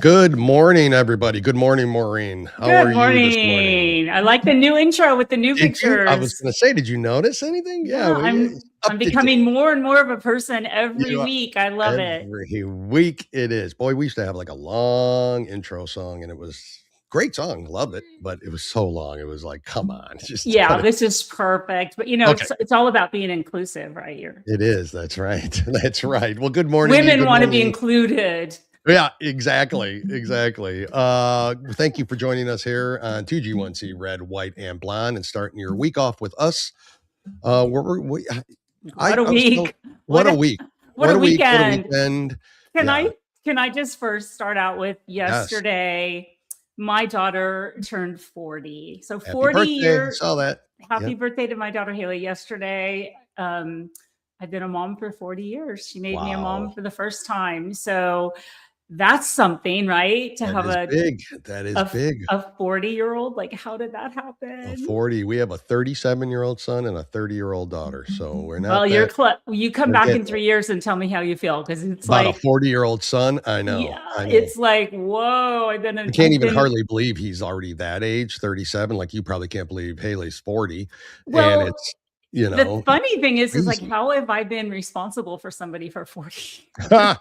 Good morning, everybody. Good morning, Maureen. How are Good you this morning? morning. I like the new intro with the new Did you? I was pictures. gonna say, did you notice anything? Yeah, Yeah, it's I'm up to date. becoming more and more of a person every You are week. I love it. every week it is. Boy, we used to have like a long intro song, and it was great song. Love it, but it was so long. It was like, come on, just Yeah, cut it. this is perfect. But Okay, it's all about being inclusive, right? Here. it is. That's right. That's right. Well, good morning to you. Women Good want to be morning. included. Yeah, exactly, exactly. Thank you for joining us here on 2G1C Red, White, and Blonde, and starting your week off with us. We What a I was telling week. what What a a week. what a What a weekend. weekend. Can Yeah. I can I just first start out with Yes. yesterday? My daughter turned 40. So Happy 40 birthday. I year saw that. happy Yep. birthday to my daughter Haley yesterday. I've been a mom for 40 years. She made me a mom Wow. for the first time. So that's something, right? To That have is big. That is a, big. a 40-year-old. Like, how did that A happen? 40. We have a 37-year-old son and a 30-year-old daughter. So we're Well, not that you come we're back getting in 3 years and tell me how you feel. Cause it's about a like, 40-year-old son. I know. yeah, I know. it's like, whoa, We can't I've even been, hardly believe he's already that age, 37. Like you probably can't believe Haley's 40. And well, it's, the funny thing is like, crazy. how have I been responsible for somebody for 40 years?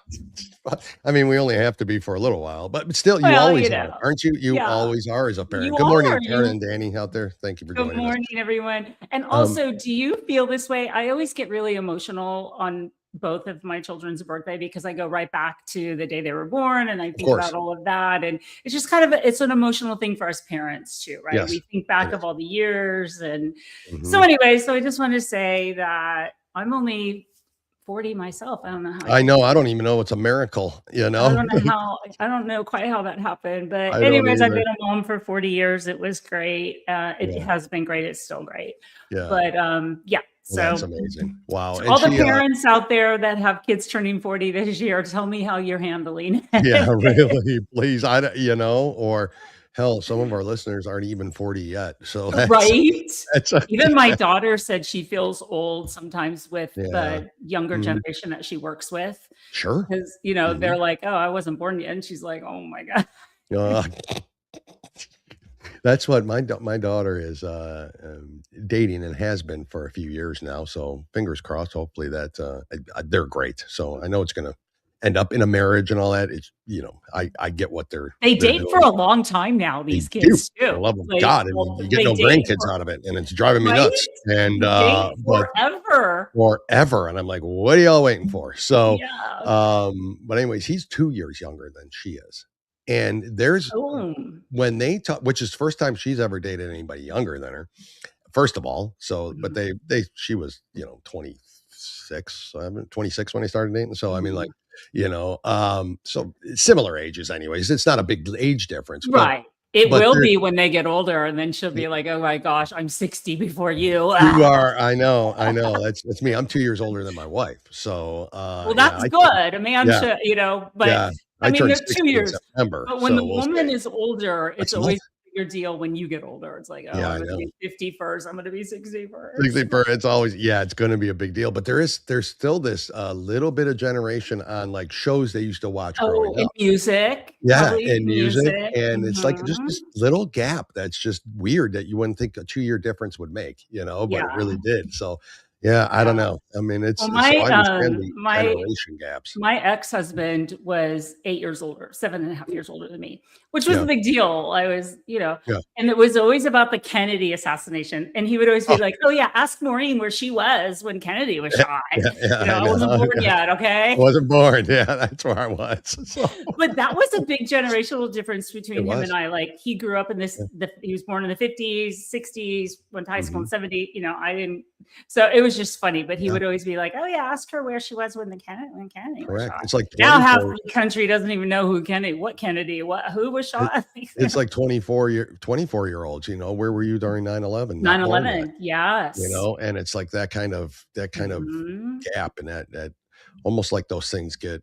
I mean, we only have to be for a little while, but still, you Well, always are, aren't you? You yeah, always are as a parent. you Good morning, are. Karen and Danny out there. Thank you for Good joining us. morning, everyone. And Um, also, do you feel this way? I always get really emotional on both of my children's birthday because I go right back to the day they were born and I of think about course, all of that. And it's just kind of it's an emotional thing for us parents too, right? yes, We think it back of is. all the years. And so Mhm. anyway, so I just want to say that I'm only 40 myself. I don't know how I I did. know. I don't even know it's a miracle. I don't know quite how that happened, but I don't anyways, I've either. been a mom for 40 years. It was great. It Yeah, has been great. It's still great. yeah. But yeah, Well, that's so amazing. Wow. to And all the she, parents out there that have kids turning 40 this year, tell me how you're handling yeah, it. really, please. Or hell, some of our listeners aren't even 40 yet. So Right? that's Even my daughter said she feels old sometimes with yeah. the younger Mhm. generation that she works with Sure. because, Mhm. they're like, "Oh, I wasn't born yet." And she's like, "Oh my God." Uh, That's what my daughter is, dating and has been for a few years now, so fingers crossed, hopefully that, they're great, so I know it's gonna end up in a marriage and all that, I get what They they're date for doing. a long time now, They these do, kids for the too. love of Like, God, and well, you get they no date grandkids for out of it, and it's driving me right? nuts, and, They date but forever. forever, and I'm like, "What are y'all waiting for?" So, Yeah. but anyways, he's 2 years younger than she is, and there's Oh, when they talk which is the first time she's ever dated anybody younger than her, first of all. So, but mhm, she was, 26, 26 when I started dating. So, I mean, like, mhm. so similar ages, anyways. It's not a big age difference, Right. It but will there, be when they get older, and then she'll be like, "Oh my gosh, I'm 60 before you." you are, I know. That's me. I'm 2 years older than my wife. So, Well, yeah, that's good. A man yeah, should, but yeah. I I mean, turned they're 2 60 in years. September. But when the So we'll woman see. is older, it's Next month. always a bigger deal when you get older. It's like, "Oh, Yeah, I'm I gonna know. be 50 first. I'm gonna be 60 first." 60 per it's always yeah, it's gonna be a big deal, but there's still this, little bit of generation on, like, shows they used to watch Oh, growing in up. music, Yeah, probably and music, music. and it's, like, just Mhm. this little gap that's just weird that you wouldn't think a 2-year difference would make, but it Yeah, really did, so, yeah, I don't yeah. know. I mean, Well, so I understand the my generation gaps. my ex-husband was 8 years older, 7.5 years older than me, which was a Yeah, big deal. I was, yeah. and it was always about the Kennedy assassination, and he would always be Oh, like, "Oh, yeah, ask Maureen where she was when Kennedy was yeah, shot." yeah, I I wasn't know. born yet, okay? Wasn't born, yeah, that's where I was, so But that was a big generational difference it between him and was. I. Like, he grew up in Yeah, he was born in the 50s, 60s, went to high school in mhm, 70, I didn't. So it was just funny, but he yeah, would always be like, "Oh yeah, ask her where she was when Kennedy was correct. shot." It's like Now half 24 the country doesn't even know what Kennedy, who was It shot. it's like 24-year-olds, where were you during 9/11? Not born yet, 9/11. Yes. and it's like that kind of Mhm. gap and that almost like those things get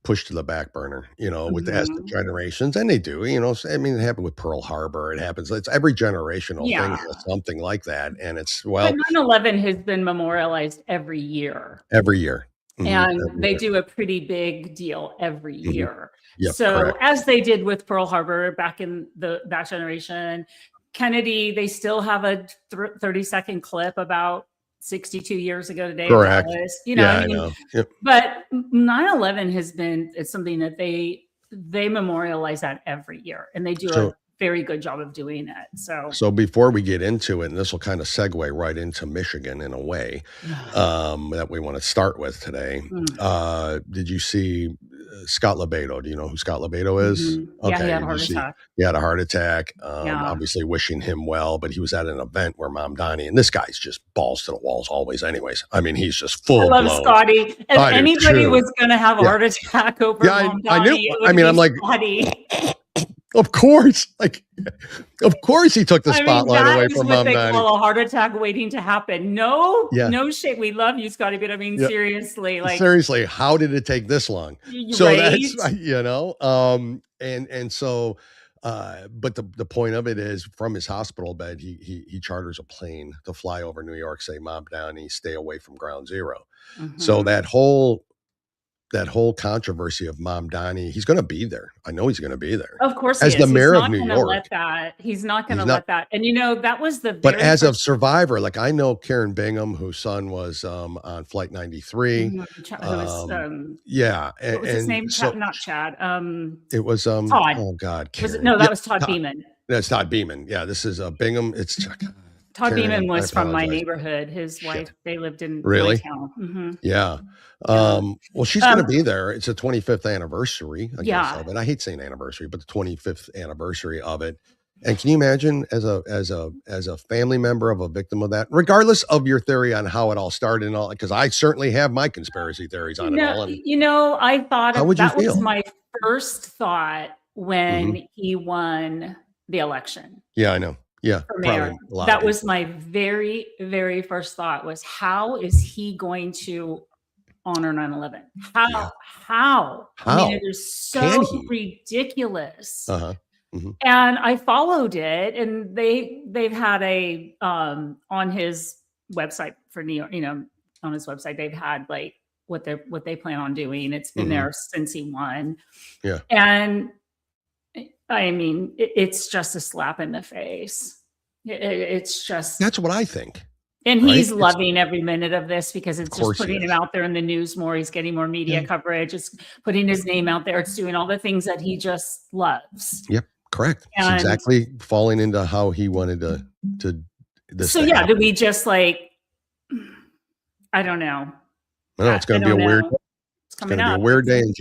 pushed to the back burner, with as the Mhm. generations, and they do, I mean, it happened with Pearl Harbor, it happens it's every generational thing Yeah. has something like that, and it's But well, 9/11 has been memorialized every year. every year. And they do a pretty big deal every year. Yep, So correct. as they did with Pearl Harbor back in that generation, Kennedy, they still have a 30-second clip about 62 years ago today. Correct. Dallas, you know, Yeah, I mean, know. Yep. But 9/11 has been, it's something that they memorialize that every year, and they do a very good job of doing it. So before we get into it, and this will kind of segue right into Michigan in a way that we want to start with today. Did you see Scott Lebedo? Do you know who Scott Lebedo is? Yeah, he had a heart attack. He had a heart attack. Obviously wishing him well, but he was at an event where Mom Donnie, and this guy's just balls to the walls always anyways. I mean, he's just full I love blown. Scotty. If anybody was going to have a heart attack over Mom Donnie, I knew. I mean, I'm like, of course, of course he took the spotlight away from Mom Donnie. That is what they call a heart attack waiting to happen. No shit. We love you, Scotty, but I mean, seriously, seriously, how did it take this long? So that's, and so, but the point of it is, from his hospital bed, he charters a plane to fly over New York, say, Mom Donnie, stay away from ground zero. So that whole controversy of Mom Donnie, he's going to be there. I know he's going to be there. Of course, as the mayor of New York. He's not going to let that. And that was the. But as a survivor, like I know Karen Bingham, whose son was on Flight 93. Yeah, what was his name? Not Chad. It was Todd. Oh God, Karen. That was Todd Beeman. That's Todd Beeman. Yeah, this is Bingham. It's. Todd Beeman was from my neighborhood. His wife, they lived in really town. Yeah. Well, she's going to be there. It's a 25th anniversary, I guess, of it. I hate saying anniversary, but the 25th anniversary of it. And can you imagine, as a family member of a victim of that, regardless of your theory on how it all started and all, because I certainly have my conspiracy theories on it all. And, I thought how would you feel? Was my first thought when he won the election. Yeah, I know. Yeah, probably that was my very, very first thought was, how is he going to honor 9/11? How? I mean, it is so ridiculous. And I followed it, and they've had a on his website for New York, on his website, they've had like what they plan on doing. It's been there since he won. Yeah. And I mean, it's just a slap in the face. It's just. That's what I think. And he's loving every minute of this because it's just putting him out there in the news more. He's getting more media coverage. It's putting his name out there. It's doing all the things that he just loves. Yep, correct. It's exactly falling into how he wanted to this. So yeah, do we just I don't know. I know it's going to be a weird. It's going to be a weird day in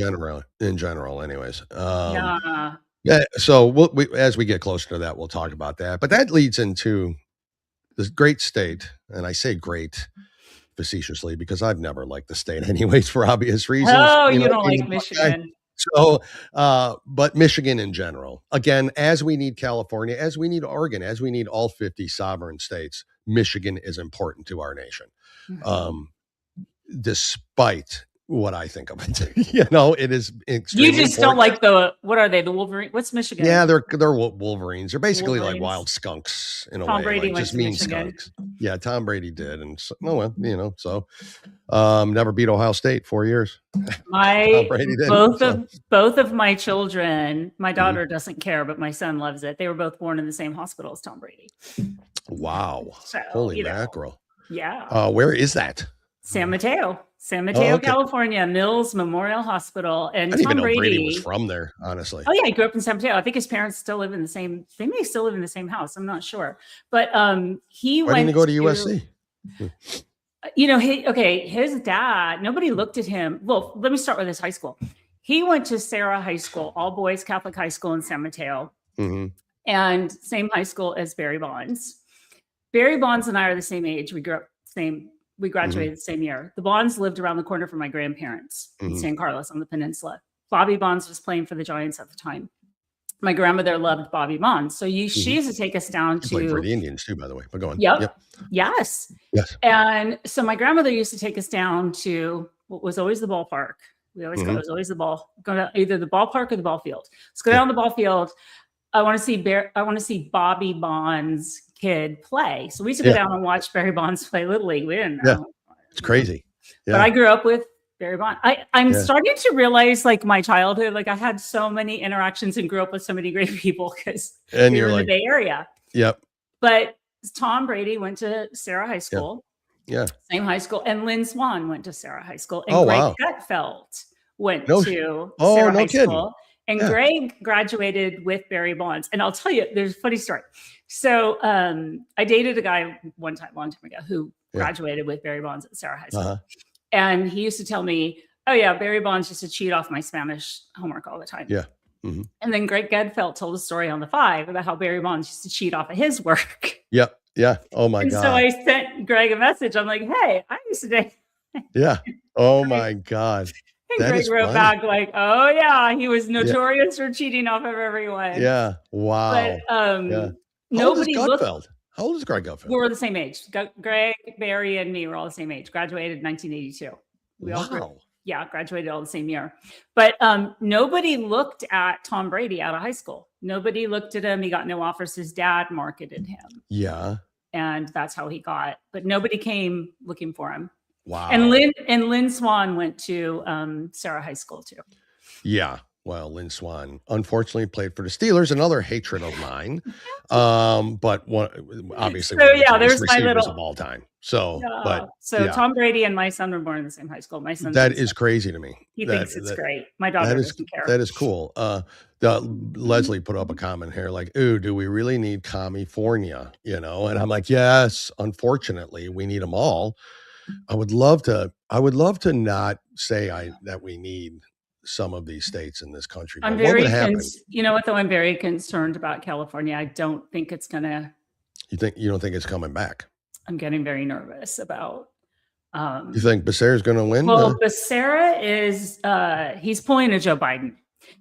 general. Anyways. Yeah. So as we get closer to that, we'll talk about that. But that leads into this great state, and I say great facetiously because I've never liked the state, anyways, for obvious reasons. Oh, you don't like Michigan. So, but Michigan in general, again, as we need California, as we need Oregon, as we need all 50 sovereign states, Michigan is important to our nation. Despite what I think of it, it is extremely You just important. Don't like what are they? The Wolverine? What's Michigan? Yeah, they're Wolverines. They're basically like wild skunks in a way. Tom Brady just mean skunks. Yeah, Tom Brady did, and so, never beat Ohio State 4 years. Tom Brady did. Both of my children. My daughter doesn't care, but my son loves it. They were both born in the same hospital as Tom Brady. Wow! So, holy mackerel! Yeah. Where is that? San Mateo, California, Mills Memorial Hospital. And I didn't Tom even know Brady was from there, honestly. Oh yeah, he grew up in San Mateo. I think his parents still live in the same. They may still live in the same house. I'm not sure, but he Why went. Didn't he go to USC? His dad. Nobody looked at him. Well, let me start with his high school. He went to Sarah High School, all boys Catholic high school in San Mateo, and same high school as Barry Bonds. Barry Bonds and I are the same age. We grew up same. We graduated the same year. The Bonds lived around the corner from my grandparents in San Carlos on the peninsula. Bobby Bonds was playing for the Giants at the time. My grandmother loved Bobby Bonds. So she used to take us down to. Played for the Indians too, by the way. But go on. Yep. Yes. And so my grandmother used to take us down to what was always the ballpark. We always go. It was always go to either the ballpark or the ball field. Let's go down the ball field. I want to see Bobby Bonds' kid play. So we used to go down and watch Barry Bonds play Little League. We didn't know. It's crazy. But I grew up with Barry Bonds. I'm starting to realize, like, my childhood, like I had so many interactions and grew up with so many great people because we were in the Bay Area. Yep. But Tom Brady went to Sarah High School. Yeah. Same high school. And Lynn Swann went to Sarah High School. And Greg Gutfeld went to Sarah High School. And Greg graduated with Barry Bonds. And I'll tell you, there's a funny story. So I dated a guy one time, long time ago, who graduated with Barry Bonds at Sarah High School. And he used to tell me, oh yeah, Barry Bonds used to cheat off my Spanish homework all the time. Yeah. And then Greg Gutfeld told a story on the 5 about how Barry Bonds used to cheat off of his work. Yep. Yeah. Oh my God. So I sent Greg a message. I'm like, hey, I used to date. Yeah. Oh my God. And Greg wrote back like, oh yeah, he was notorious for cheating off of everyone. Yeah. Wow. But nobody looked. How old is Greg Gutfeld? We were the same age. Greg, Barry, and me were all the same age. Graduated in 1982. We all graduated all the same year. But nobody looked at Tom Brady out of high school. Nobody looked at him. He got no offers. His dad marketed him. Yeah. And that's how he got. But nobody came looking for him. Wow. And Lynn Swann went to Sarah High School too. Yeah. Well, Lynn Swann unfortunately played for the Steelers, another hatred of mine. But obviously, there's my little of all time. So, Tom Brady and my son were born in the same high school. My son is crazy to me. He thinks it's great. My daughter doesn't care. That is cool. Leslie put up a comment here like, "Ooh, do we really need California?" You know, and I'm like, yes. Unfortunately, we need them all. I would love to not say that we need some of these states in this country. I'm very you know what though? I'm very concerned about California. I don't think it's gonna. You don't think it's coming back? I'm getting very nervous about. You think Becerra's going to win? Well, Becerra is he's pulling a Joe Biden.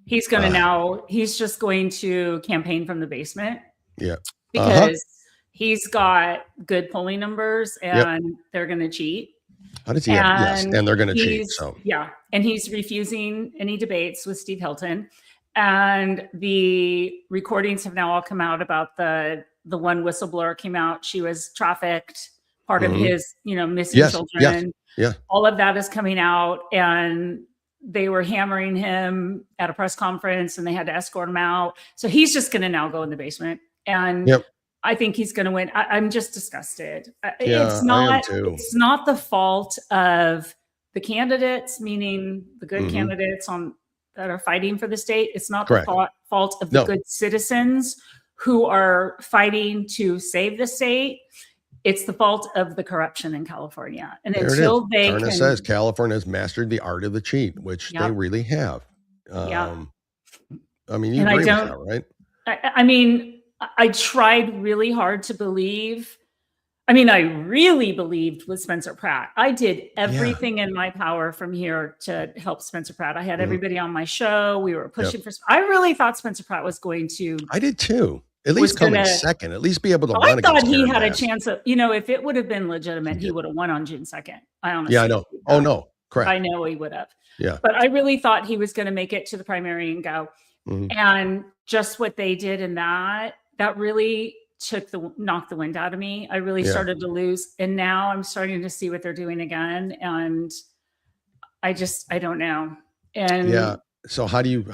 He's going to he's just going to campaign from the basement. Yeah. Because he's got good polling numbers and they're going to cheat. How does he and they're going to cheat. So and he's refusing any debates with Steve Hilton. And the recordings have now all come out about the one whistleblower came out. She was trafficked, part of his, missing children. Yeah. All of that is coming out. And they were hammering him at a press conference and they had to escort him out. So he's just going to now go in the basement. And I think he's going to win. I'm just disgusted. It's not the fault of the candidates, meaning the good candidates that are fighting for the state. It's not the fault of the good citizens who are fighting to save the state. It's the fault of the corruption in California. And until Turner says California has mastered the art of the cheat, which they really have. I mean, you agree with that, right? I mean, I tried really hard to believe. I mean, I really believed with Spencer Pratt. I did everything in my power from here to help Spencer Pratt. I had everybody on my show. We were pushing for. I really thought Spencer Pratt was going to. I did too. At least come in second. At least be able to. I thought he had a chance of. If it would have been legitimate, he would have won on June 2nd. I honestly. Yeah, I know. Oh no, correct. I know he would have. Yeah. But I really thought he was going to make it to the primary and go. And just what they did in that really knocked the wind out of me. I really started to lose. And now I'm starting to see what they're doing again. And I don't know. And so how do you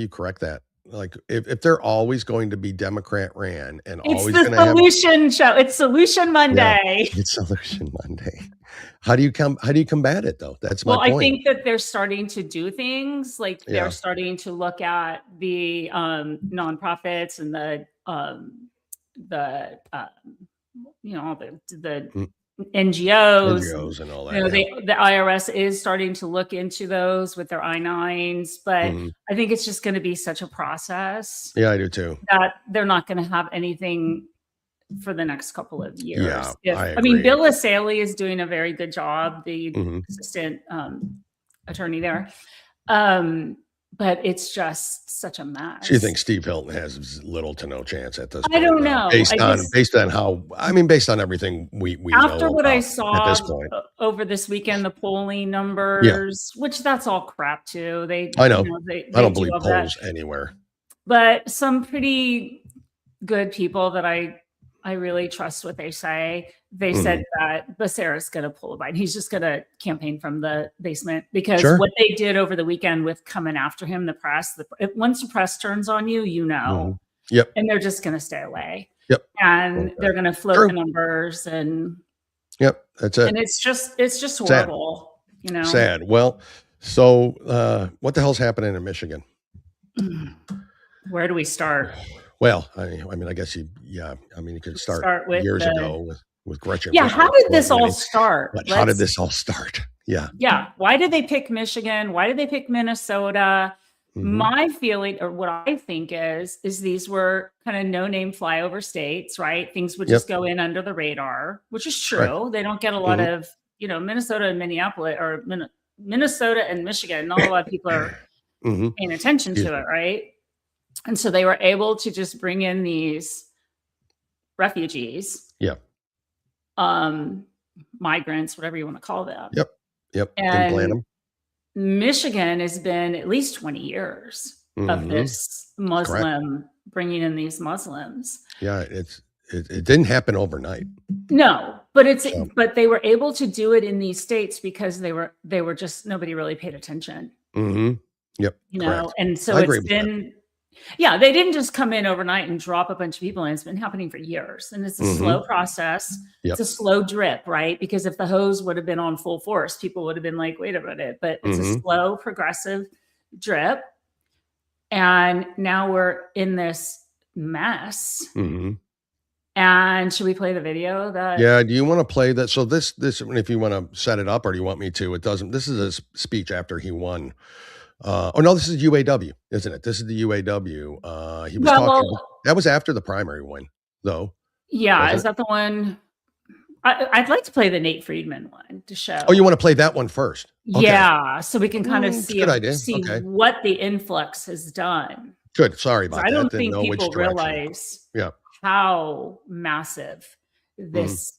correct that? Like if they're always going to be Democrat ran and always going to have solution show. It's Solution Monday. It's Solution Monday. How do you combat it though? That's my point. I think that they're starting to do things like they're starting to look at the nonprofits and the NGOs and all that. The IRS is starting to look into those with their I-9s, but I think it's just going to be such a process. Yeah, I do too. That they're not going to have anything for the next couple of years. Yeah, I mean, Bill El-Sayed is doing a very good job, the assistant attorney there. But it's just such a mess. So you think Steve Hilton has little to no chance at this point? I don't know. Based on everything we after know what I saw at this point. Over this weekend, the polling numbers, which that's all crap too. I know. I don't believe polls anywhere. But some pretty good people that I I really trust what they say. They said that Becerra's going to pull a Biden. He's just going to campaign from the basement because what they did over the weekend with coming after him, the press, once the press turns on you, you know. Yep. And they're just going to stay away. Yep. And they're going to float the numbers and. Yep. That's it. And it's just horrible, you know. Sad. Well, so what the hell's happening in Michigan? Where do we start? Well, I mean, I guess you could start with years ago with Gretchen. Yeah, how did this all start? How did this all start? Yeah. Yeah. Why did they pick Michigan? Why did they pick Minnesota? My feeling, or what I think is these were kind of no-name flyover states, right? Things would just go in under the radar, which is true. Right. They don't get a lot of, Minnesota and Minneapolis or Minnesota and Michigan. Not a lot of people are paying attention to it, right? And so they were able to just bring in these refugees. Yeah. Migrants, whatever you want to call them. Yep. And plan them. Michigan has been at least 20 years of this Muslim, bringing in these Muslims. Yeah, it didn't happen overnight. No, but but they were able to do it in these states because they were just, nobody really paid attention. Yep. Correct. And so it's been. Yeah, they didn't just come in overnight and drop a bunch of people in. It's been happening for years. And it's a slow process. It's a slow drip, right? Because if the hose would have been on full force, people would have been like, wait a minute. But it's a slow, progressive drip. And now we're in this mess. And should we play the video? Yeah, do you want to play that? So this, if you want to set it up, or do you want me to? It doesn't. This is a speech after he won. No, this is UAW, isn't it? This is the UAW. He was talking. That was after the primary win, though. Yeah, is that the one? I'd like to play the Nate Friedman one to show. Oh, you want to play that one first? Okay. Yeah, so we can kind of see what the influx has done. Good. Sorry about that. I don't think people realize how massive this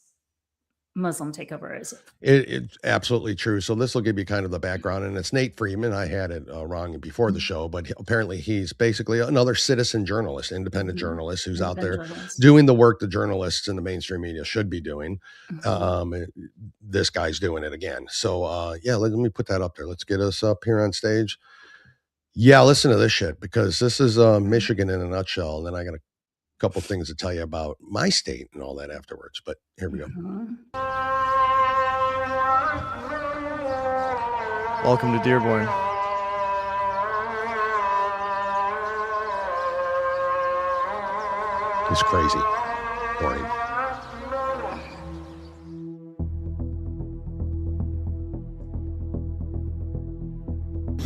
Muslim takeover is. It's absolutely true. So this will give you kind of the background, and it's Nate Friedman. I had it wrong before the show, but apparently he's basically another citizen journalist, independent journalist who's out there doing the work the journalists in the mainstream media should be doing. This guy's doing it again. So let me put that up there. Let's get us up here on stage. Yeah, listen to this shit, because this is Michigan in a nutshell, and then I got a couple things to tell you about my state and all that afterwards, but here we go. Welcome to Dearborn. It's crazy. Boring.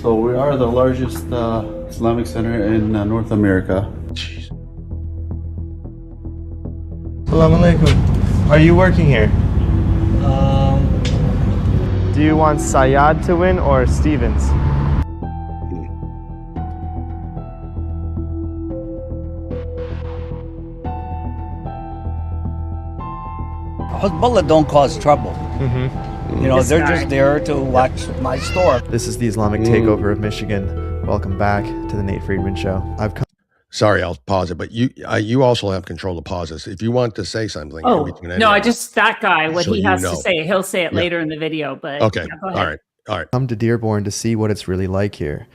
So we are the largest Islamic center in North America. Jeez. Assalamu alaikum. Are you working here? Do you want Sayed to win or Stevens? Hezbollah don't cause trouble. You know, they're just there to watch my store. This is the Islamic takeover of Michigan. Welcome back to the Nate Friedman Show. Sorry, I'll pause it, but you also have control to pause this. If you want to say something. That guy, what he has to say, he'll say it later in the video, but. Okay, all right. Come to Dearborn to see what it's really like here.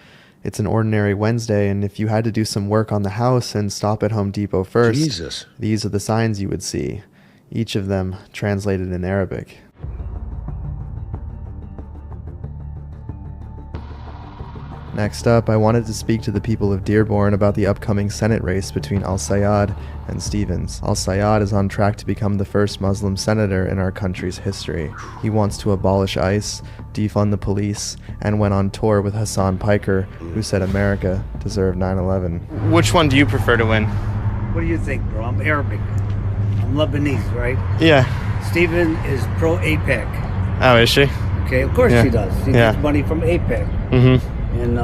It's an ordinary Wednesday, and if you had to do some work on the house and stop at Home Depot first, these are the signs you would see, each of them translated in Arabic. Next up, I wanted to speak to the people of Dearborn about the upcoming Senate race between El-Sayed and Stevens. El-Sayed is on track to become the first Muslim senator in our country's history. He wants to abolish ICE, defund the police, and went on tour with Hassan Piker, who said America deserved 9/11. Which one do you prefer to win? What do you think, bro? I'm Arabic. I'm Lebanese, right? Yeah. Steven is pro AIPAC. Oh, is she? Okay, of course she does. She gets money from AIPAC. And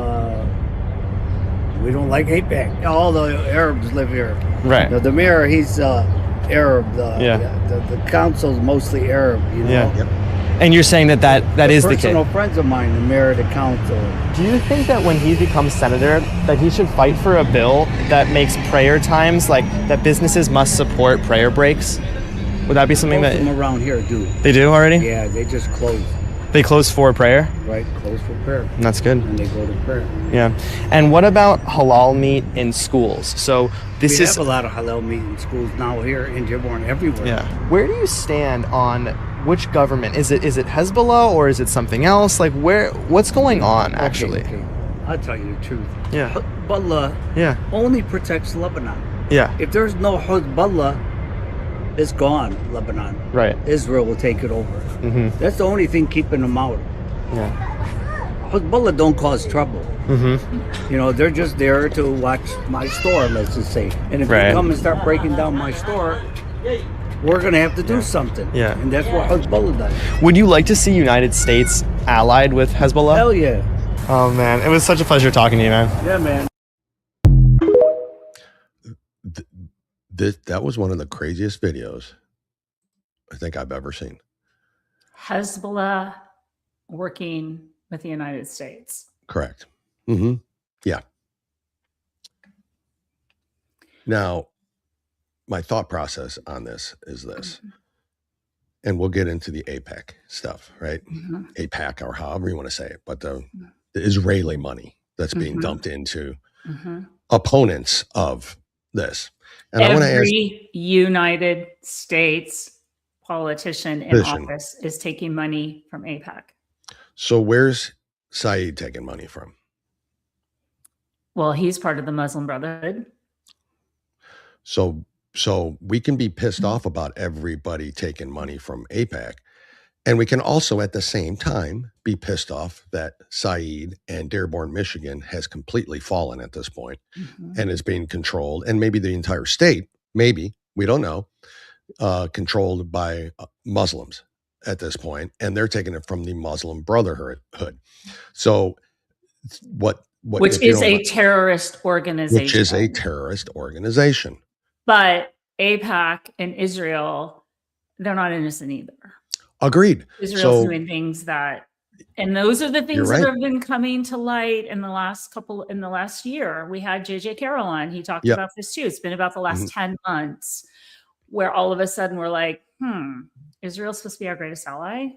we don't like AIPAC. All the Arabs live here. Right. The mayor, he's Arab. The council's mostly Arab, you know? Yeah. And you're saying that is the case? Personal friends of mine, the mayor, the council. Do you think that when he becomes senator, that he should fight for a bill that makes prayer times, like that businesses must support prayer breaks? Would that be something Most that of them around here do? They do already? Yeah, they just close. They close for prayer? Right, close for prayer. That's good. And they go to prayer. Yeah. And what about halal meat in schools? So We have a lot of halal meat in schools now here in Dearborn, everywhere. Yeah. Where do you stand on which government? Is it Hezbollah or is it something else? Like what's going on actually? Okay. I'll tell you the truth. Yeah. Hezbollah only protects Lebanon. Yeah. If there's no Hezbollah, it's gone, Lebanon. Right. Israel will take it over. Mm-hmm. That's the only thing keeping them out. Yeah. Hezbollah don't cause trouble. Mm-hmm. You know, they're just there to watch my store, let's just say. And if they come and start breaking down my store, we're going to have to do something. Yeah. And that's what Hezbollah does. Would you like to see United States allied with Hezbollah? Hell yeah. Oh, man. It was such a pleasure talking to you, man. Yeah, man. That was one of the craziest videos I think I've ever seen. Hezbollah working with the United States. Correct. Mm-hmm. Yeah. Now, my thought process on this is this, and we'll get into the AIPAC stuff, right? Mm-hmm. AIPAC, or however you want to say it, but the Israeli money that's being dumped into opponents of this. And I want to ask, every United States politician in office is taking money from AIPAC. So where's Sayed taking money from? Well, he's part of the Muslim Brotherhood. So we can be pissed off about everybody taking money from AIPAC. And we can also at the same time be pissed off that Sayed and Dearborn, Michigan has completely fallen at this point and is being controlled, and maybe the entire state, maybe, we don't know, controlled by Muslims at this point, and they're taking it from the Muslim Brotherhood. So which is a terrorist organization. Which is a terrorist organization. But AIPAC and Israel, they're not innocent either. Agreed. Israel's doing things and those are the things that have been coming to light in the last year. We had JJ Carroll on. He talked about this too. It's been about the last 10 months where all of a sudden we're like, Israel's supposed to be our greatest ally?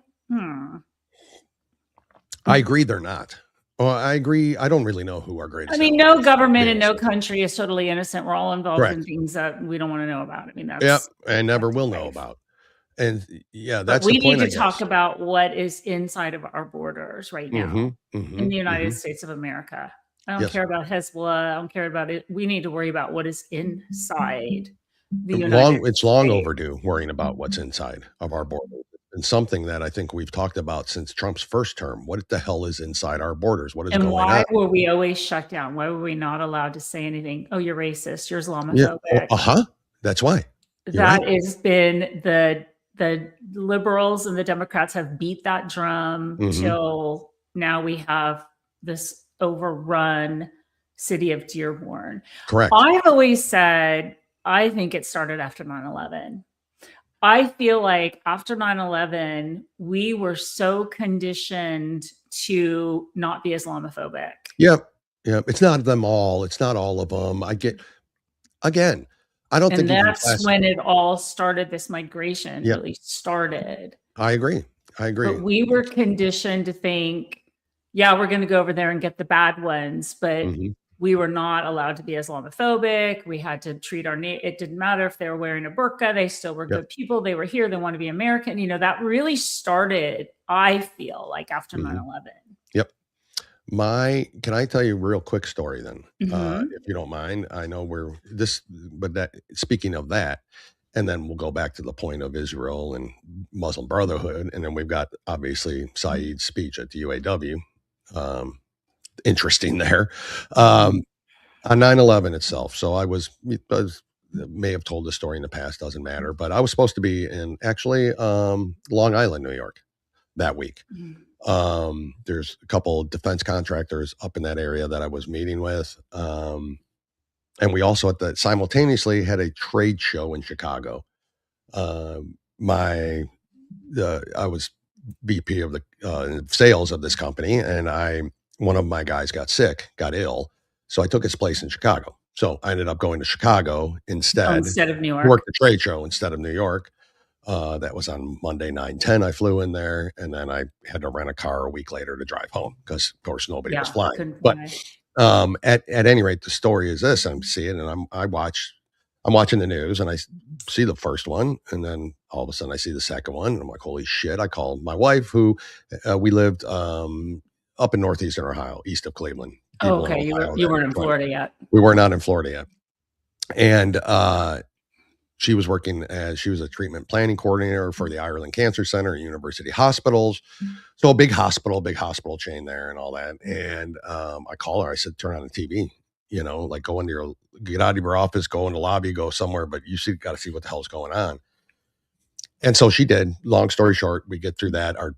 I agree they're not. Well, I agree. I don't really know who our greatest. I mean, no government and no country is totally innocent. We're all involved in things that we don't want to know about. I mean, that's and never will know about. And that's we the point, need to talk about what is inside of our borders right now in the United States of America. I don't care about Hezbollah. I don't care about it. We need to worry about what is inside the United States. It's long overdue worrying about what's inside of our borders. And something that I think we've talked about since Trump's first term. What the hell is inside our borders? What is going on? And why were we always shut down? Why were we not allowed to say anything? Oh, you're racist. You're Islamophobic. That's why. That has been the liberals and the Democrats have beat that drum till now we have this overrun city of Dearborn. Correct. I've always said, I think it started after 9/11. I feel like after 9/11, we were so conditioned to not be Islamophobic. Yep. It's not them all. It's not all of them. I don't think that's when it all started. This migration really started. I agree. But we were conditioned to think, we're going to go over there and get the bad ones. But we were not allowed to be Islamophobic. We had to treat it didn't matter if they were wearing a burqa. They still were good people. They were here. They want to be American. You know, that really started, I feel like, after 9/11. Yep. Can I tell you a real quick story then, if you don't mind? I know speaking of that, and then we'll go back to the point of Israel and Muslim Brotherhood. And then we've got obviously Saeed's speech at the UAW. Interesting there. On 9/11 itself. So I may have told this story in the past, doesn't matter, but I was supposed to be in actually Long Island, New York that week. There's a couple of defense contractors up in that area that I was meeting with. And we also simultaneously had a trade show in Chicago. I was VP of the sales of this company, and one of my guys got ill, so I took his place in Chicago. So I ended up going to Chicago instead of New York. Worked the trade show instead of New York. That was on Monday, 9/10. I flew in there, and then I had to rent a car a week later to drive home because, of course, nobody was flying. But at any rate, the story is this: I'm seeing, and I'm watching the news, and I see the first one, and then all of a sudden I see the second one, and I'm like, holy shit! I called my wife, who we lived up in northeastern Ohio, east of Cleveland. Oh, okay, you weren't in Florida yet. We were not in Florida yet, and she was working she was a treatment planning coordinator for the Ireland Cancer Center at University Hospitals. So a big hospital chain there and all that. And I call her, I said, turn on the TV, like get out of your office, go in the lobby, go somewhere, but you got to see what the hell's going on. And so she did. Long story short, we get through that. Our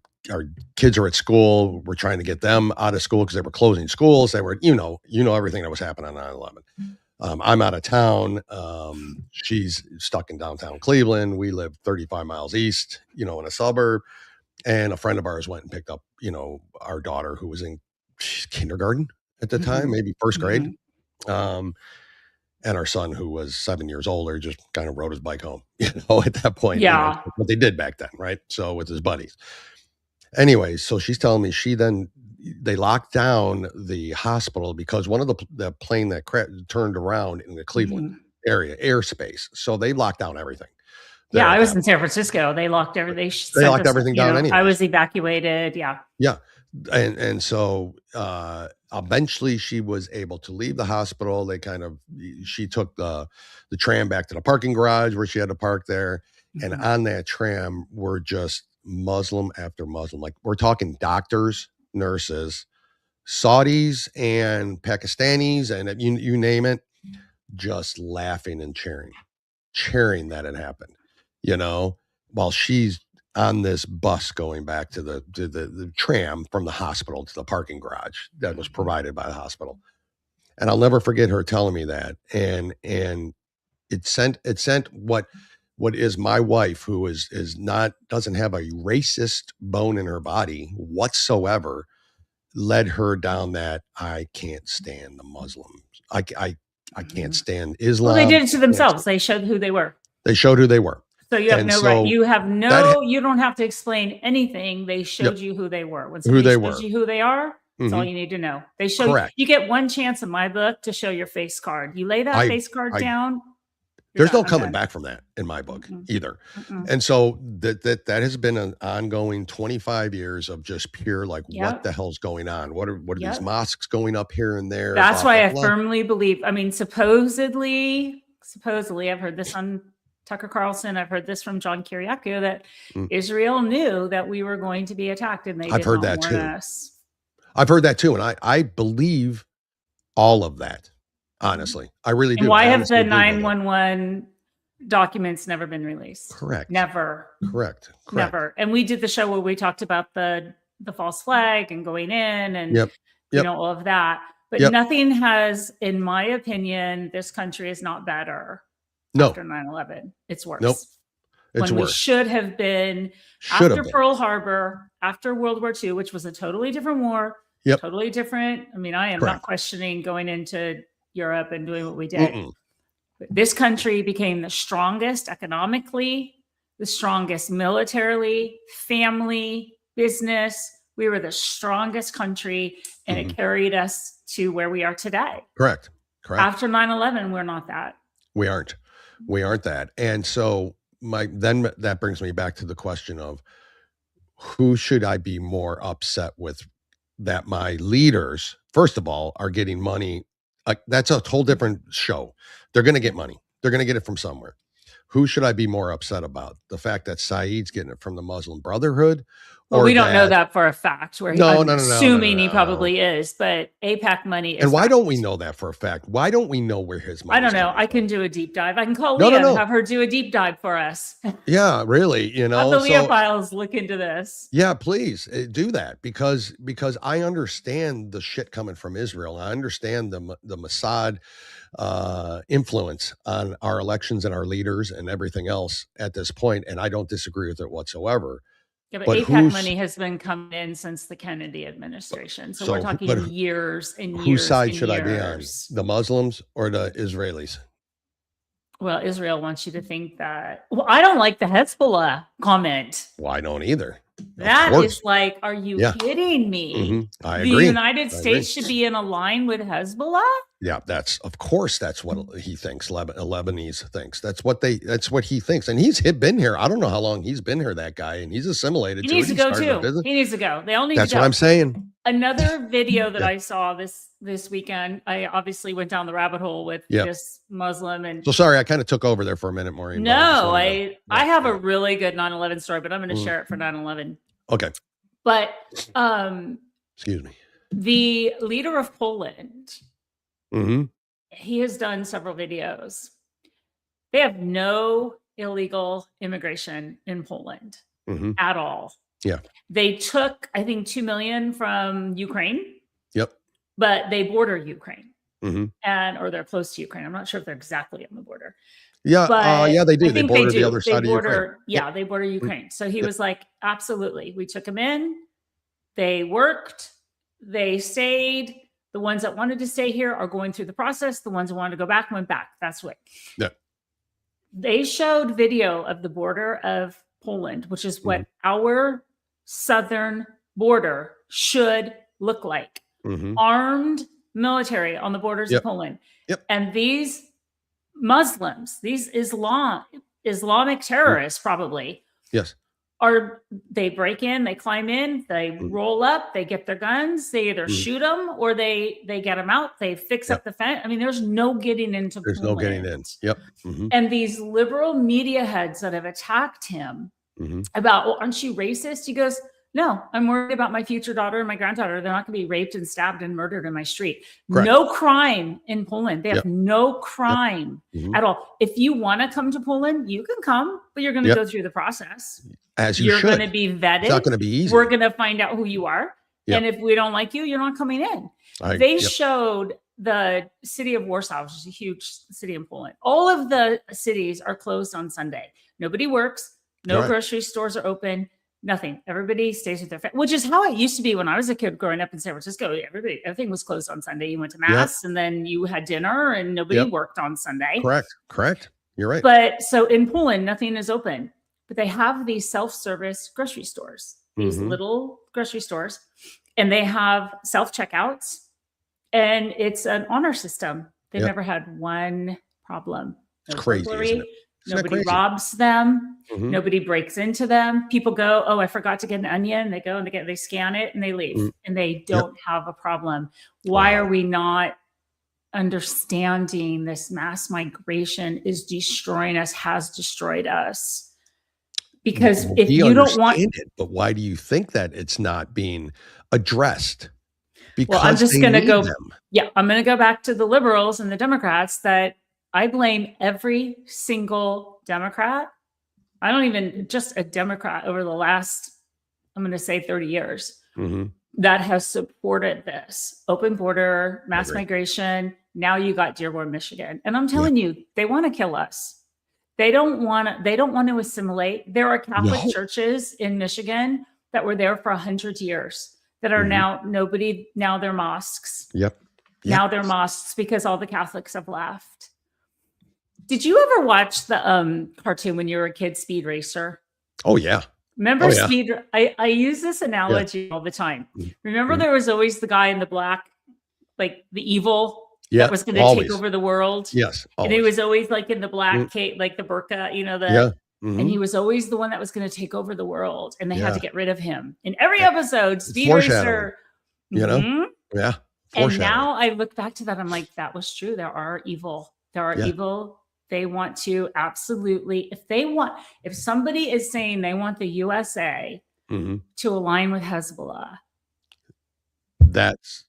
kids are at school. We're trying to get them out of school because they were closing schools. They were, everything that was happening on 9/11. I'm out of town. She's stuck in downtown Cleveland. We live 35 miles east, in a suburb. And a friend of ours went and picked up, our daughter, who was in kindergarten at the time, maybe first grade. And our son, who was 7 years older, just kind of rode his bike home, at that point. Yeah. What they did back then, right? So with his buddies. Anyway, so she's telling me they locked down the hospital because one of the plane that turned around in the Cleveland area, airspace. So they locked down everything. Yeah, I was in San Francisco. They locked everything. They locked everything down anyway. I was evacuated. Yeah. Yeah. And so eventually she was able to leave the hospital. She took the tram back to the parking garage where she had to park there. And on that tram were just Muslim after Muslim. Like, we're talking doctors, nurses, Saudis and Pakistanis, and you name it, just laughing and cheering that it happened, while she's on this bus going back to the tram from the hospital to the parking garage that was provided by the hospital. And I'll never forget her telling me that. And it sent what is my wife, who doesn't have a racist bone in her body whatsoever, led her down that I can't stand the Muslims. I can't stand Islam. Well, they did it to themselves. They showed who they were. So you have right. You don't have to explain anything. They showed you who they were. When somebody shows you who they are, that's all you need to know. They show you get one chance in my book to show your face card. You lay that face card down. There's no coming back from that in my book either. And so that has been an ongoing 25 years of just pure, what the hell's going on? What are these mosques going up here and there? That's why I firmly believe, supposedly I've heard this on Tucker Carlson. I've heard this from John Kiriakou that Israel knew that we were going to be attacked, and I've heard that too. And I believe all of that. Honestly, I really do. And why have the 911 documents never been released? Correct. Never. Correct. Never. And we did the show where we talked about the false flag and going in and all of that. But nothing has, in my opinion, this country is not better after 9/11. It's worse. Nope. It's worse. We should have been after Pearl Harbor, after World War II, which was a totally different war. Totally different. I am not questioning going into Europe and doing what we did. This country became the strongest economically, the strongest militarily, family, business. We were the strongest country, and it carried us to where we are today. Correct. After 9/11, we're not that. We aren't that. And so then that brings me back to the question of who should I be more upset with, that my leaders, first of all, are getting money. That's a whole different show. They're going to get money. They're going to get it from somewhere. Who should I be more upset about? The fact that Saeed's getting it from the Muslim Brotherhood? Well, we don't know that for a fact. I'm assuming he probably is, but AIPAC money is. And why don't we know that for a fact? Why don't we know where his money is? I don't know. I can do a deep dive. I can call Leah and have her do a deep dive for us. Yeah, really. Have the Leah files look into this. Yeah, please do that because I understand the shit coming from Israel. I understand the Mossad influence on our elections and our leaders and everything else at this point, and I don't disagree with it whatsoever. Yeah, but AIPAC money has been coming in since the Kennedy administration. So we're talking years and years. Whose side should I be on? The Muslims or the Israelis? Well, Israel wants you to think that. Well, I don't like the Hezbollah comment. Well, I don't either. That is like, are you kidding me? Mm-hmm. I agree. The United States should be in a line with Hezbollah? Yeah, that's what he thinks. Lebanese thinks that's what he thinks, and he's been here. I don't know how long he's been here. That guy, and he's assimilated. He needs to go too. He needs to go. They all need to go. That's what I'm saying. Another video that I saw this weekend. I obviously went down the rabbit hole with this Muslim, and so sorry, I kind of took over there for a minute, Maureen. No, I have a really good 9/11 story, but I'm going to share it for 9/11. Okay. But excuse me. The leader of Poland. Mm-hmm. He has done several videos. They have no illegal immigration in Poland at all. Yeah. They took, I think, 2 million from Ukraine. Yep. But they border Ukraine. Or they're close to Ukraine. I'm not sure if they're exactly on the border. Yeah. They do. They border the other side of Ukraine. Yeah, they border Ukraine. So he was like, absolutely. We took them in. They worked. They stayed. The ones that wanted to stay here are going through the process. The ones who wanted to go back went back. That's what. Yeah. They showed video of the border of Poland, which is what our southern border should look like. Armed military on the borders of Poland. Yep. And these Muslims, these Islamic terrorists probably. Yes. They break in, they climb in, they roll up, they get their guns, they either shoot them or they get them out, they fix up the fence. I mean, there's no getting into Poland. There's no getting in. Yep. And these liberal media heads that have attacked him about, well, aren't you racist? He goes, no, I'm worried about my future daughter and my granddaughter. They're not going to be raped and stabbed and murdered in my street. Correct. No crime in Poland. They have no crime at all. If you want to come to Poland, you can come, but you're going to go through the process. As you're going to be vetted. It's not going to be easy. We're going to find out who you are. And if we don't like you, you're not coming in. They showed the city of Warsaw, which is a huge city in Poland. All of the cities are closed on Sunday. Nobody works. No grocery stores are open. Nothing. Everybody stays with their family, which is how it used to be when I was a kid growing up in San Francisco. Everything was closed on Sunday. You went to mass and then you had dinner and nobody worked on Sunday. Correct. You're right. But so in Poland, nothing is open, but they have these self-service grocery stores, these little grocery stores, and they have self-checkouts and it's an honor system. They've never had one problem. It's crazy, isn't it? Nobody robs them. Nobody breaks into them. People go, oh, I forgot to get an onion. They go and they scan it and they leave and they don't have a problem. Why are we not understanding this mass migration is destroying us, has destroyed us? Because if you don't want it, but why do you think that it's not being addressed? Because I'm just going to go. Yeah, I'm going to go back to the liberals and the Democrats that I blame every single Democrat. I don't even just a Democrat over the last, I'm going to say 30 years that has supported this open border, mass migration. Now you got Dearborn, Michigan. And I'm telling you, they want to kill us. They don't want to assimilate. There are Catholic churches in Michigan that were there for 100 years that are now they're mosques. Now they're mosques because all the Catholics have left. Did you ever watch the cartoon when you were a kid, Speed Racer? Oh, yeah. Remember Speed? I use this analogy all the time. Remember there was always the guy in the black, like the evil that was going to take over the world? Yes. Always. And he was always like in the black cape, like the burqa, and he was always the one that was going to take over the world. And they had to get rid of him. In every episode, Speed Racer. Yeah. And now I look back to that. I'm like, that was true. There are evil. Evil. They want to absolutely, if somebody is saying they want the USA to align with Hezbollah. That's,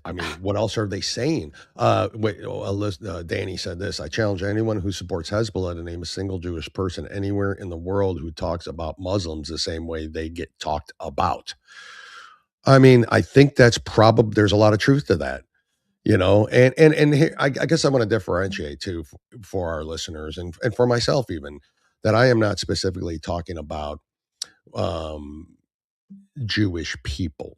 I mean, what else are they saying? Danny said this: I challenge anyone who supports Hezbollah to name a single Jewish person anywhere in the world who talks about Muslims the same way they get talked about. I mean, I think that's probably, there's a lot of truth to that. And here, I guess I want to differentiate too for our listeners and for myself even, that I am not specifically talking about Jewish people.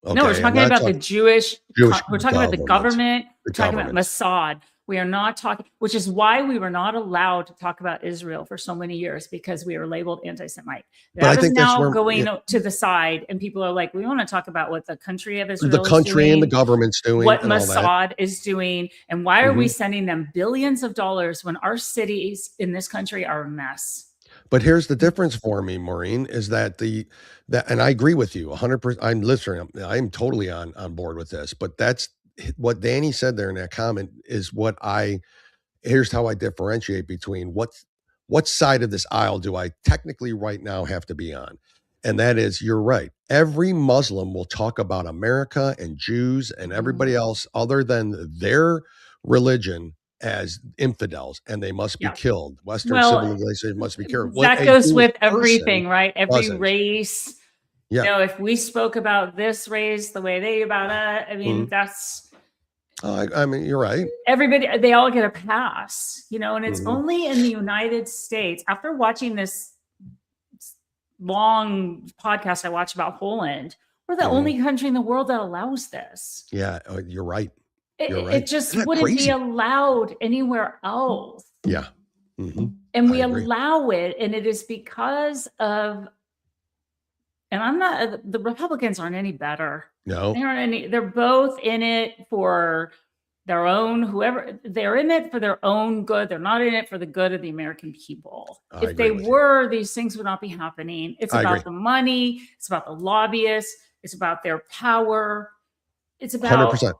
Okay? No, we're talking about the Jewish we're talking about the government. We're talking about Mossad. We are not talking, which is why we were not allowed to talk about Israel for so many years, because we were labeled anti-Semite. That is now going to the side, and people are like, we want to talk about what the country of Israel, the country and the government's doing, what Mossad is doing, and why are we sending them billions of dollars when our cities in this country are a mess? But here's the difference for me, Maureen, is that and I agree with you 100%. I'm listening. I'm totally on board with this, but that's what Danny said there in that comment is here's how I differentiate between what side of this aisle do I technically right now have to be on? And that is, you're right. Every Muslim will talk about America and Jews and everybody else other than their religion as infidels, and they must be killed. Western civilization must be killed. That goes with everything, right? Every race. You know, if we spoke about this race the way they about it, I mean, that's. I mean, you're right. Everybody, they all get a pass, you know, and it's only in the United States. After watching this long podcast I watched about Poland, we're the only country in the world that allows this. Yeah, you're right. It just wouldn't be allowed anywhere else. Yeah. And we allow it, and it is because of, and the Republicans aren't any better. No. They're both in it for their own, whoever, they're in it for their own good. They're not in it for the good of the American people. If they were, these things would not be happening. It's about the money. It's about the lobbyists. It's about their power. It's about 100%.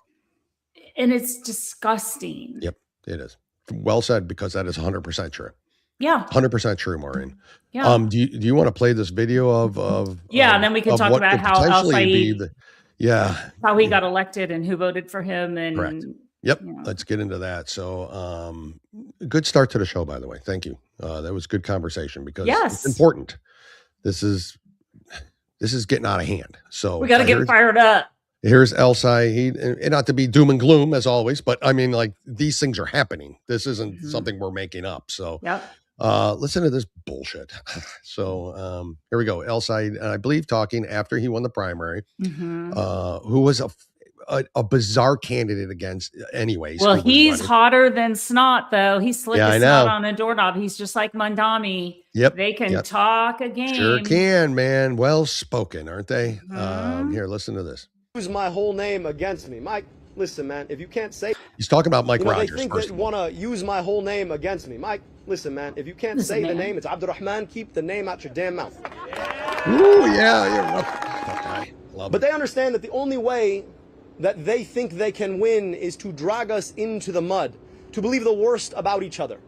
And it's disgusting. Yep, it is. Well said, because that is 100% true. Yeah. 100% true, Maureen. Yeah. Do you want to play this video of and then we can talk about how El-Sayed, how he got elected and who voted for him. And correct. Yep. Let's get into that. So good start to the show, by the way. Thank you. That was good conversation, because it's important. This is getting out of hand. So we got to get fired up. Here's El-Sayed, and not to be doom and gloom as always, but I mean, like, these things are happening. This isn't something we're making up. So listen to this bullshit. So here we go. El-Sayed, I believe, talking after he won the primary, who was a bizarre candidate against anyways. Well, he's hotter than snot, though. He slicked the snot on a doorknob. He's just like Mandami. Yep. They can talk a game. Sure can, man. Well spoken, aren't they? Here, listen to this. Use my whole name against me. Mike, listen, man, if you can't say... He's talking about Mike Rogers. They think they want to use my whole name against me. Mike, listen, man, if you can't say the name, it's Abdurrahman, keep the name out your damn mouth. Ooh, yeah. Love but they understand that the only way that they think they can win is to drag us into the mud, to believe the worst about each other,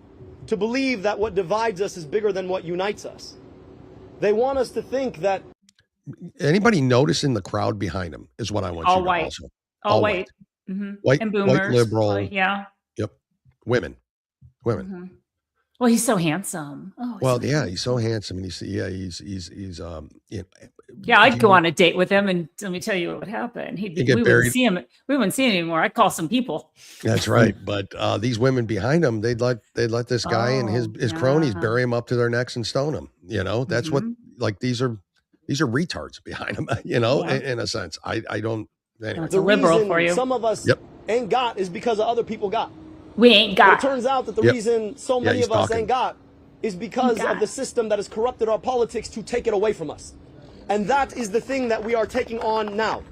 to believe that what divides us is bigger than what unites us. They want us to think that... Anybody noticing the crowd behind him is what I want all you to white. also. All white. White and boomers. White liberal. Yeah. Yep. Women. Well, he's so handsome. Oh, well, he's so handsome, and he's I'd go on a date with him, and let me tell you what would happen. We wouldn't see him. We wouldn't see him anymore. I'd call some people. That's right. But these women behind him, they'd let this guy and his cronies bury him up to their necks and stone him. You know, that's what, like, these are retards behind him, you know, in a sense. I don't, anyway. It's a liberal for you. Some of us ain't got is because of other people got. We ain't got. But it turns out that the reason so many of us ain't got is because of the system that has corrupted our politics to take it away from us. And that is the thing that we are taking on now.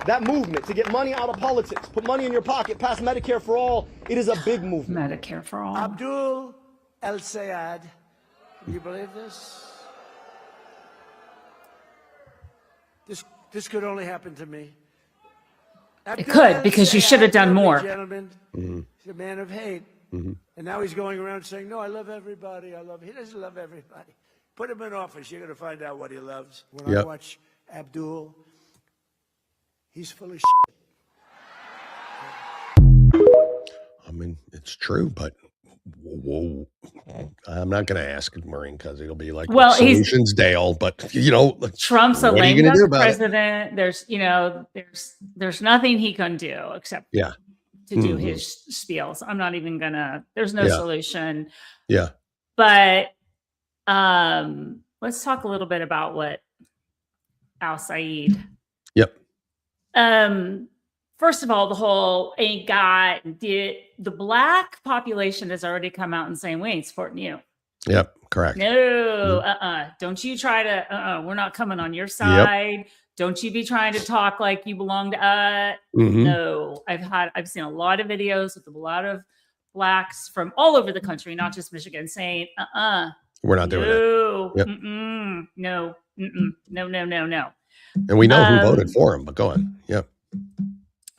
That movement to get money out of politics, put money in your pocket, pass Medicare for all. It is a big movement. Medicare for all. Abdul El-Sayed. Can you believe this? This could only happen to me. It could, because you should have done more. Gentleman, he's a man of hate. And now he's going around saying, no, I love everybody. He doesn't love everybody. Put him in office. You're going to find out what he loves. When I watch Abdul, he's full of shit. I mean, it's true, but whoa. I'm not going to ask Maureen, because it'll be like, well, Solutions Dale, but you know, Trump's a lame duck president. There's nothing he can do except to do his spiels. I'm not even gonna, there's no solution. Yeah. But let's talk a little bit about what El-Sayed. Yep. First of all, the whole ain't got the black population has already come out and saying we ain't supporting you. Yep. Correct. No, don't you try to, we're not coming on your side. Yep. Don't you be trying to talk like you belong to us. No, I've seen a lot of videos with a lot of blacks from all over the country, not just Michigan, saying, we're not doing it. Yep. No. And we know who voted for him, but go on. Yep.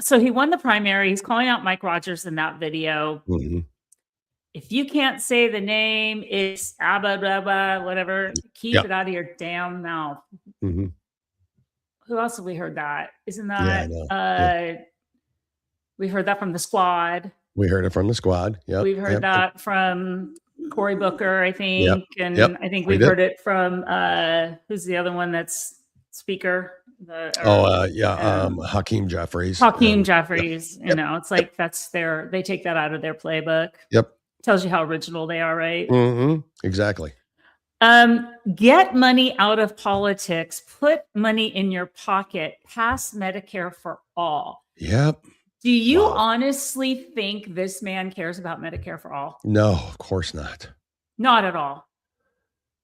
So he won the primary. He's calling out Mike Rogers in that video. If you can't say the name, it's Abba, blah, blah, whatever. Keep it out of your damn mouth. Who else have we heard that? Isn't that? We heard that from the Squad. We heard it from the Squad. Yeah. We've heard that from Cory Booker, I think. And I think we've heard it from who's the other one that's speaker? Hakeem Jeffries. Jeffries. You know, it's like they take that out of their playbook. Yep. Tells you how original they are, right? Exactly. Get money out of politics. Put money in your pocket. Pass Medicare for all. Yep. Do you honestly think this man cares about Medicare for all? No, of course not. Not at all.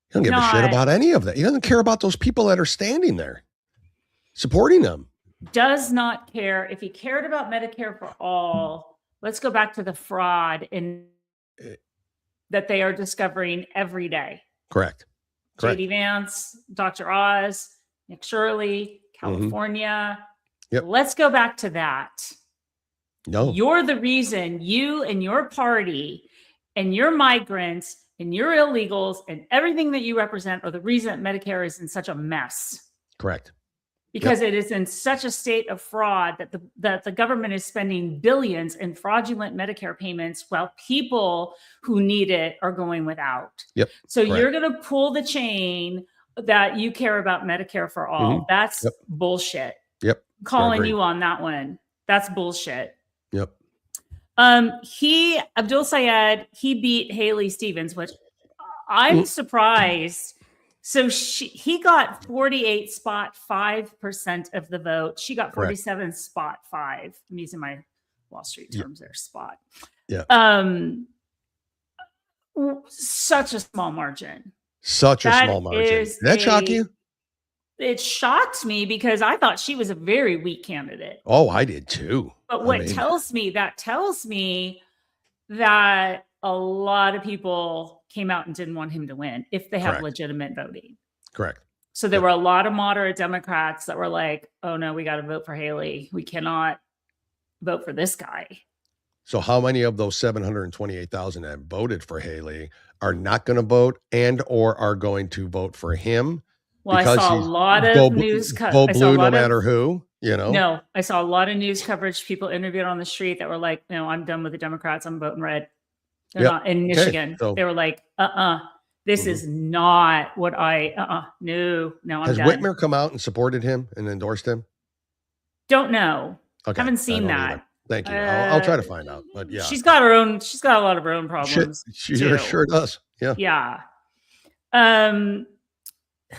He doesn't give a shit about any of that. He doesn't care about those people that are standing there supporting them. Does not care. If he cared about Medicare for all, let's go back to the fraud that they are discovering every day. Correct. J.D. Vance, Dr. Oz, Nick Shirley, California. Let's go back to that. No. You're the reason, you and your party and your migrants and your illegals and everything that you represent are the reason that Medicare is in such a mess. Correct. Because it is in such a state of fraud that the government is spending billions in fraudulent Medicare payments while people who need it are going without. So you're going to pull the chain that you care about Medicare for all. That's bullshit. Calling you on that one. That's bullshit. Abdul El-Sayed, he beat Haley Stevens, which I'm surprised. So he got 48.5% of the vote. She got 47.5. I'm using my Wall Street terms there. Spot. Such a small margin. Such a small margin. Did that shock you? It shocked me because I thought she was a very weak candidate. Oh, I did too. But what tells me that a lot of people came out and didn't want him to win if they have legitimate voting. Correct. So there were a lot of moderate Democrats that were like, oh no, we got to vote for Haley. We cannot vote for this guy. So how many of those 728,000 that voted for Haley are not going to vote and or are going to vote for him? Well, I saw a lot of news coverage. Go blue no matter who, you know? No, I saw a lot of news coverage, people interviewed on the street that were like, no, I'm done with the Democrats. I'm voting red. They're not in Michigan. So, they were like, this is not what no, I'm has done. Whitmer come out and supported him and endorsed him? Don't know. Okay. Haven't seen that. Either. Thank you. I'll try to find out. But yeah, she's got a lot of her own problems. She sure does. Yeah.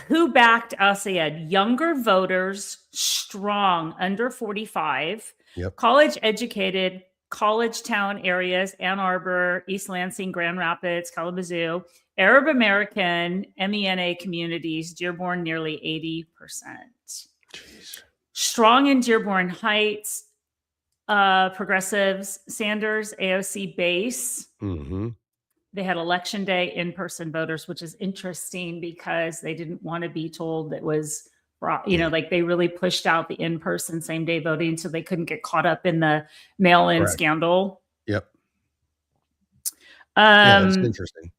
Who backed El-Sayed? Younger voters, strong, under 45, college educated, college town areas, Ann Arbor, East Lansing, Grand Rapids, Kalamazoo, Arab American, MENA communities, Dearborn, nearly 80%. Jeez. Strong in Dearborn Heights, progressives, Sanders, AOC base. They had election day in-person voters, which is interesting because they didn't want to be told it was, like they really pushed out the in-person same day voting so they couldn't get caught up in the mail-in scandal. That's interesting.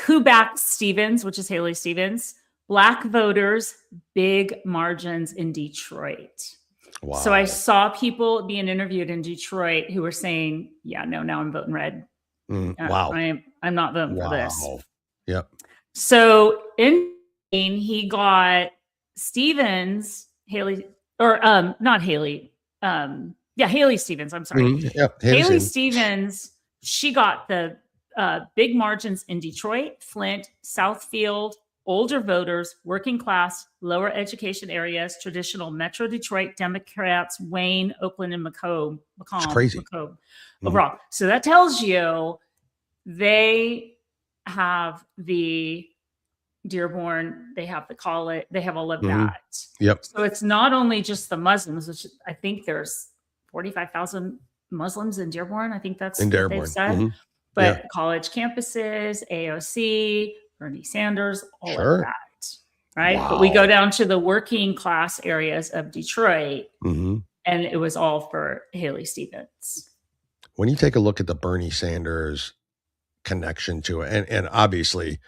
Who backed Stevens, which is Haley Stevens? Black voters, big margins in Detroit. Wow. So I saw people being interviewed in Detroit who were saying, now I'm voting red. Wow. I'm not voting for this. So he got Stevens, Haley, or not Haley. Haley Stevens. I'm sorry. Haley Stevens. She got the big margins in Detroit, Flint, Southfield, older voters, working class, lower education areas, traditional Metro Detroit Democrats, Wayne, Oakland, and Macomb. It's crazy. Overall. So that tells you they have the Dearborn, they have the college, they have all of that. Yep. So it's not only just the Muslims, which I think there's 45,000 Muslims in Dearborn. I think that's what they've said. But college campuses, AOC, Bernie Sanders, all of that, right? Wow. But we go down to the working class areas of Detroit, and it was all for Haley Stevens. When you take a look at the Bernie Sanders connection to it, and obviously,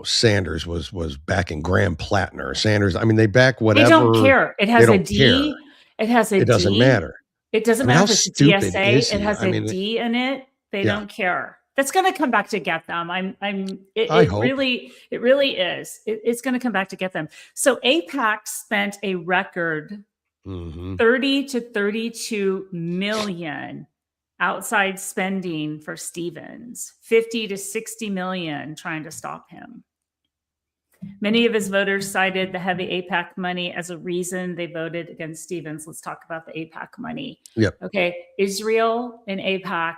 Sanders was backing Graham Plattner. Sanders, I mean, they back whatever. They don't care. It has a D. Care. It has a D. It doesn't matter. It doesn't matter if it's a DSA. It has a D in it. They don't care. That's going to come back to get them. It really is. It's going to come back to get them. So AIPAC spent a record 30 to 32 million outside spending for Stevens, 50 to 60 million trying to stop him. Many of his voters cited the heavy AIPAC money as a reason they voted against Stevens. Let's talk about the AIPAC money. Yep. Okay. Israel and AIPAC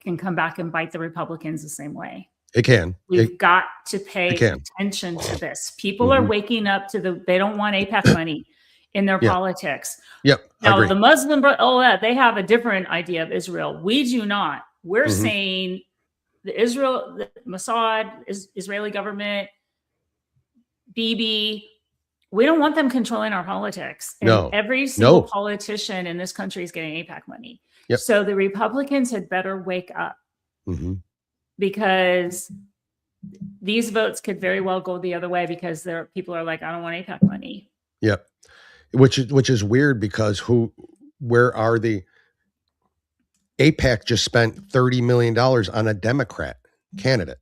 can come back and bite the Republicans the same way. It can. We've got to pay attention to this. People are waking up to they don't want AIPAC money in their politics. Yep. Now, the Muslim, they have a different idea of Israel. We do not. We're saying the Mossad, Israeli government, Bibi, we don't want them controlling our politics. And every single politician in this country is getting AIPAC money. Yep. So the Republicans had better wake up because these votes could very well go the other way because people are like, I don't want AIPAC money. Yep. Which is weird because where are the AIPAC just spent $30 million on a Democrat candidate.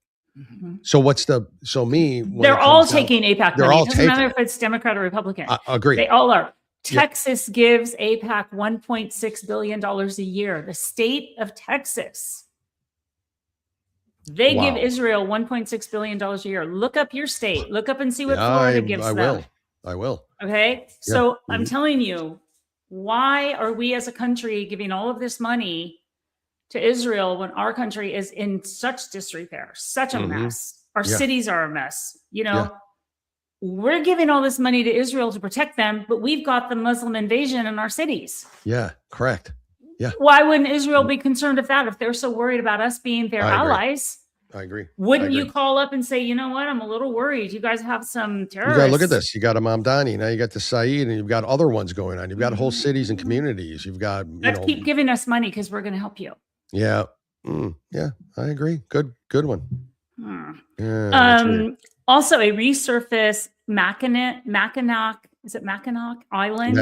So they're all taking AIPAC money. It doesn't matter if it's Democrat or Republican. Agree. They all are. Texas gives AIPAC $1.6 billion a year. The state of Texas. They give Israel $1.6 billion a year. Look up your state. Look up and see what Florida gives them. I will. Okay. So I'm telling you, why are we as a country giving all of this money to Israel when our country is in such disrepair, such a mess? Our cities are a mess. We're giving all this money to Israel to protect them, but we've got the Muslim invasion in our cities. Yeah, correct. Yeah. Why wouldn't Israel be concerned of that if they're so worried about us being their allies? I agree. Wouldn't you call up and say, you know what? I'm a little worried. You guys have some terrorists. You got to look at this. You got a Mamdani. Now you got the Saeed, and you've got other ones going on. You've got whole cities and communities. You've got. Keep giving us money because we're going to help you. Yeah. Yeah, I agree. Good one. Also, a resurfaced Mackinac. Is it Mackinac Island?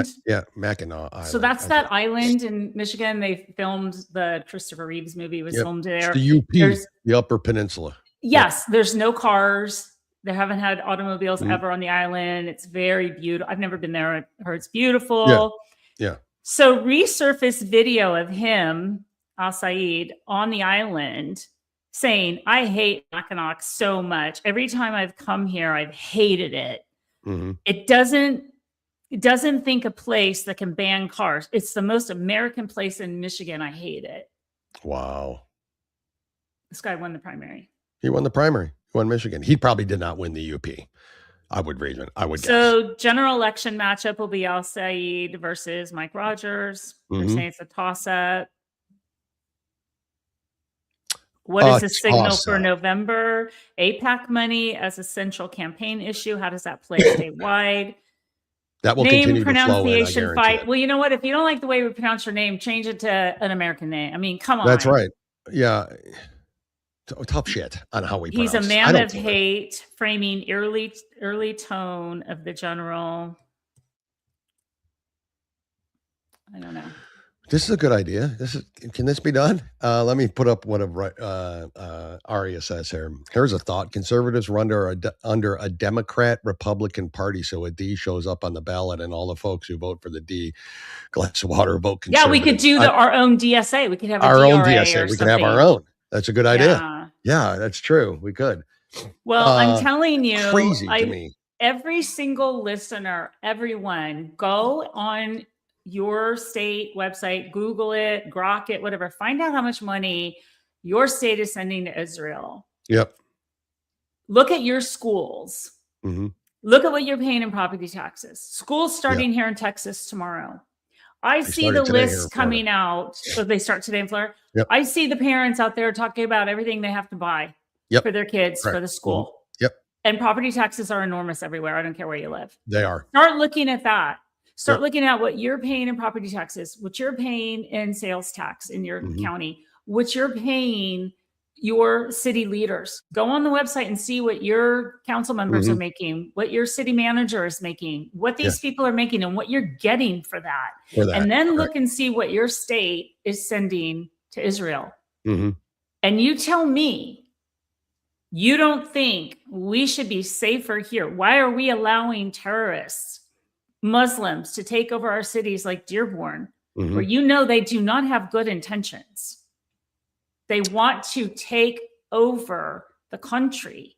Mackinac Island. So that's that island in Michigan. They filmed the Christopher Reeves movie. Was filmed there. It's the UP, the Upper Peninsula. Yes, there's no cars. They haven't had automobiles ever on the island. It's very beautiful. I've never been there. I heard it's beautiful. Yeah. So resurfaced video of him, El-Sayed, on the island saying, I hate Mackinac so much. Every time I've come here, I've hated it. It doesn't think a place that can ban cars. It's the most American place in Michigan. I hate it. Wow. This guy won the primary. He won the primary. He won Michigan. He probably did not win the UP. I would guess. So general election matchup will be El-Sayed versus Mike Rogers. They're saying it's a toss-up. What is the signal for November? AIPAC money as a central campaign issue. How does that play statewide? That will continue to flow in, fight. Well, you know what? If you don't like the way we pronounce your name, change it to an American name. I mean, come on. That's right. Yeah. Tough shit on how we pronounce. He's a man of hate, framing early tone of the general. I don't know. This is a good idea. Can this be done? Let me put up what Aria says here. Here's a thought. Conservatives were under a Democrat-Republican party, so a D shows up on the ballot, and all the folks who vote for the D glass of water vote conservative. Yeah, we could do our own DSA. We could have our own DSA. We could have our own. That's a good idea. Yeah. Yeah, that's true. We could. Well, I'm telling you, crazy to me. Every single listener, everyone, go on your state website, Google it, Grok it, whatever. Find out how much money your state is sending to Israel. Yep. Look at your schools. Mm-hmm. Look at what you're paying in property taxes. Schools starting here in Texas tomorrow. I see the list coming out. So they start today in Florida. Yep. I see the parents out there talking about everything they have to buy for their kids, for the school. Mm-hmm. Yep. And property taxes are enormous everywhere. I don't care where you live. They are. Start looking at that. Start looking at what you're paying in property taxes, what you're paying in sales tax in your county, what you're paying your city leaders. Go on the website and see what your council members are making, what your city manager is making, what these people are making, and what you're getting for that. And then look and see what your state is sending to Israel. And you tell me, you don't think we should be safer here? Why are we allowing terrorists, Muslims, to take over our cities like Dearborn, where you know they do not have good intentions? They want to take over the country.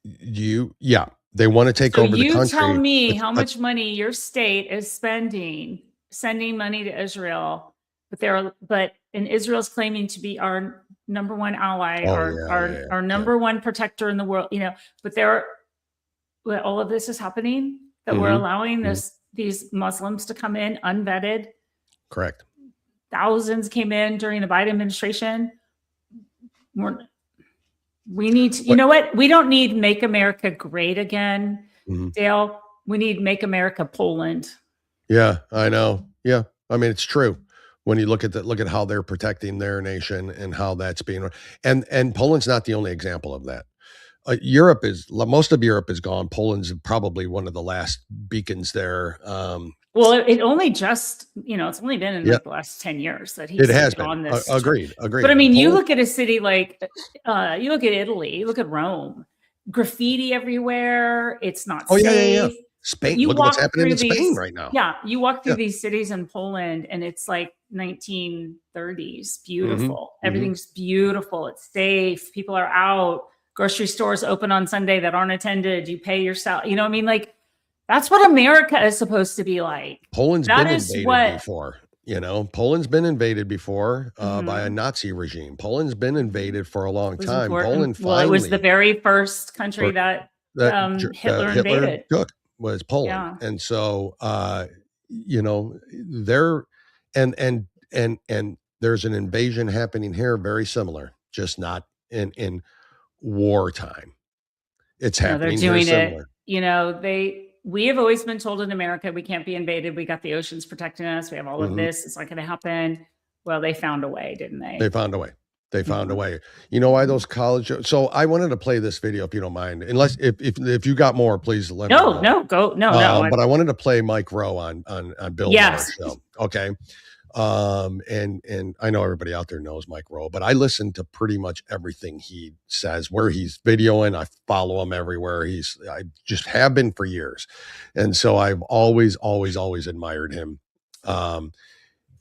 They want to take over the country. You tell me how much money your state is spending, sending money to Israel, and Israel's claiming to be our number one ally, our number one protector in the world. But all of this is happening. That we're allowing these Muslims to come in unvetted. Correct. Thousands came in during the Biden administration. We need to, you know what? We don't need Make America Great Again, Dale. We need Make America Poland. Yeah, I know. Yeah. I mean, it's true. When you look at how they're protecting their nation and how that's being, and Poland's not the only example of that. Most of Europe is gone. Poland's probably one of the last beacons there. Well, it only just, it's only been in the last 10 years that he's on this. Agreed. But I mean, you look at a city like, you look at Italy, you look at Rome, graffiti everywhere. It's not safe. Yeah. Spain, look at what's happening in Spain right now. Yeah, you walk through these cities in Poland and it's like 1930s, beautiful. Everything's beautiful. It's safe. People are out. Grocery stores open on Sunday that aren't attended. You pay yourself. You know what I mean? Like, that's what America is supposed to be like. Poland's been invaded before. Poland's been invaded before by a Nazi regime. Poland's been invaded for a long time. Poland finally, it was the very first country that Hitler invaded. Was Poland, and so and there's an invasion happening here, very similar, just not in wartime. It's happening. They're doing it. We have always been told in America we can't be invaded. We got the oceans protecting us. We have all of this. It's not going to happen. Well, they found a way, didn't they? They found a way. A way. You know why those college? So I wanted to play this video if you don't mind. Unless if you got more, please let me know. No, go. No. But I wanted to play Mike Rowe on Bill Maher's show. Okay. And I know everybody out there knows Mike Rowe, but I listen to pretty much everything he says, where he's videoing. I follow him everywhere. I just have been for years. And so I've always admired him.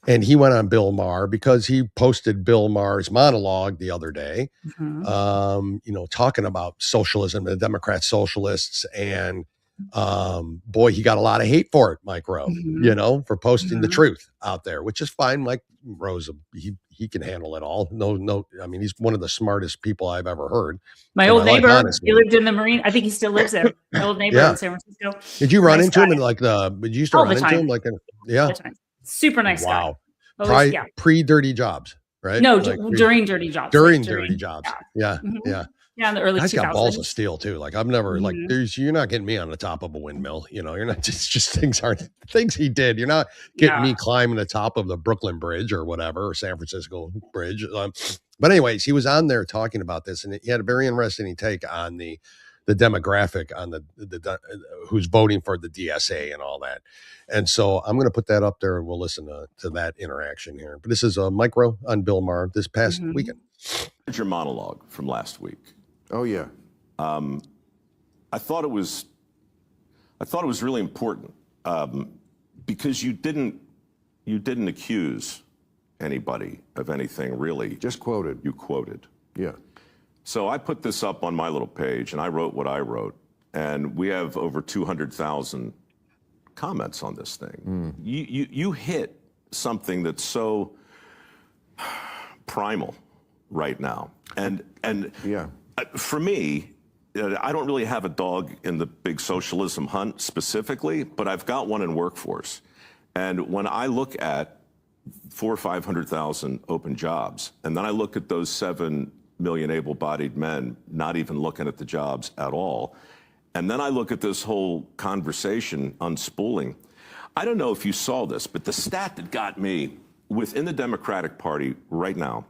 And he went on Bill Maher because he posted Bill Maher's monologue the other day, talking about socialism, the Democrat socialists, and boy, he got a lot of hate for it, Mike Rowe, for posting the truth out there, which is fine. Mike Rowe's he can handle it all. No, I mean, he's one of the smartest people I've ever heard. My old neighbor, he lived in the Marine. I think he still lives there. My old neighbor in San Francisco. Did you run into him did you start running into him? All the time. Super nice guy. Pre-dirty jobs, right? No, during dirty jobs. During dirty jobs. Yeah. Yeah, in the early 2000s. He's got balls of steel too. Like I've never you're not getting me on the top of a windmill. You're not just things he did. You're not getting me climbing the top of the Brooklyn Bridge or whatever, or San Francisco Bridge. But anyways, he was on there talking about this, and he had a very interesting take on the demographic on the who's voting for the DSA and all that. And so I'm going to put that up there and we'll listen to that interaction here. But this is Mike Rowe on Bill Maher this past weekend. Your monologue from last week. Oh yeah. I thought it was really important because you didn't accuse anybody of anything really. Just quoted. You quoted. Yeah. So I put this up on my little page, and I wrote what I wrote, and we have over 200,000 comments on this thing. You hit something that's so primal right now, and for me, I don't really have a dog in the big socialism hunt specifically, but I've got one in workforce. And when I look at 400,000 or 500,000 open jobs, and then I look at those 7 million able-bodied men not even looking at the jobs at all, and then I look at this whole conversation unspooling, I don't know if you saw this, but the stat that got me, within the Democratic Party right now,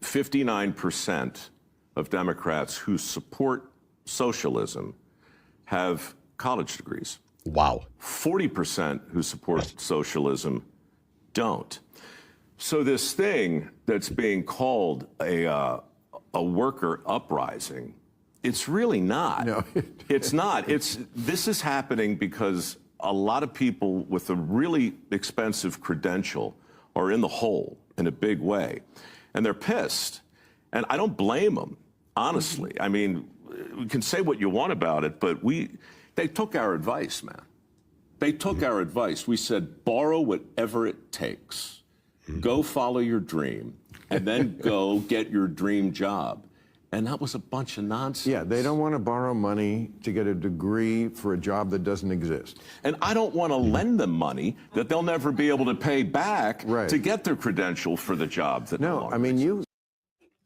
59% of Democrats who support socialism have college degrees. Wow. 40% who support socialism don't. So this thing that's being called a worker uprising, it's really not. No. It's not. This is happening because a lot of people with a really expensive credential are in the hole in a big way, and they're pissed. And I don't blame them, honestly. I mean, we can say what you want about it, but they took our advice, man. They took our advice. We said, borrow whatever it takes. Go follow your dream, and then go get your dream job. And that was a bunch of nonsense. Yeah, they don't want to borrow money to get a degree for a job that doesn't exist. And I don't want to lend them money that they'll never be able to pay back to get their credential for the job. That no, I mean,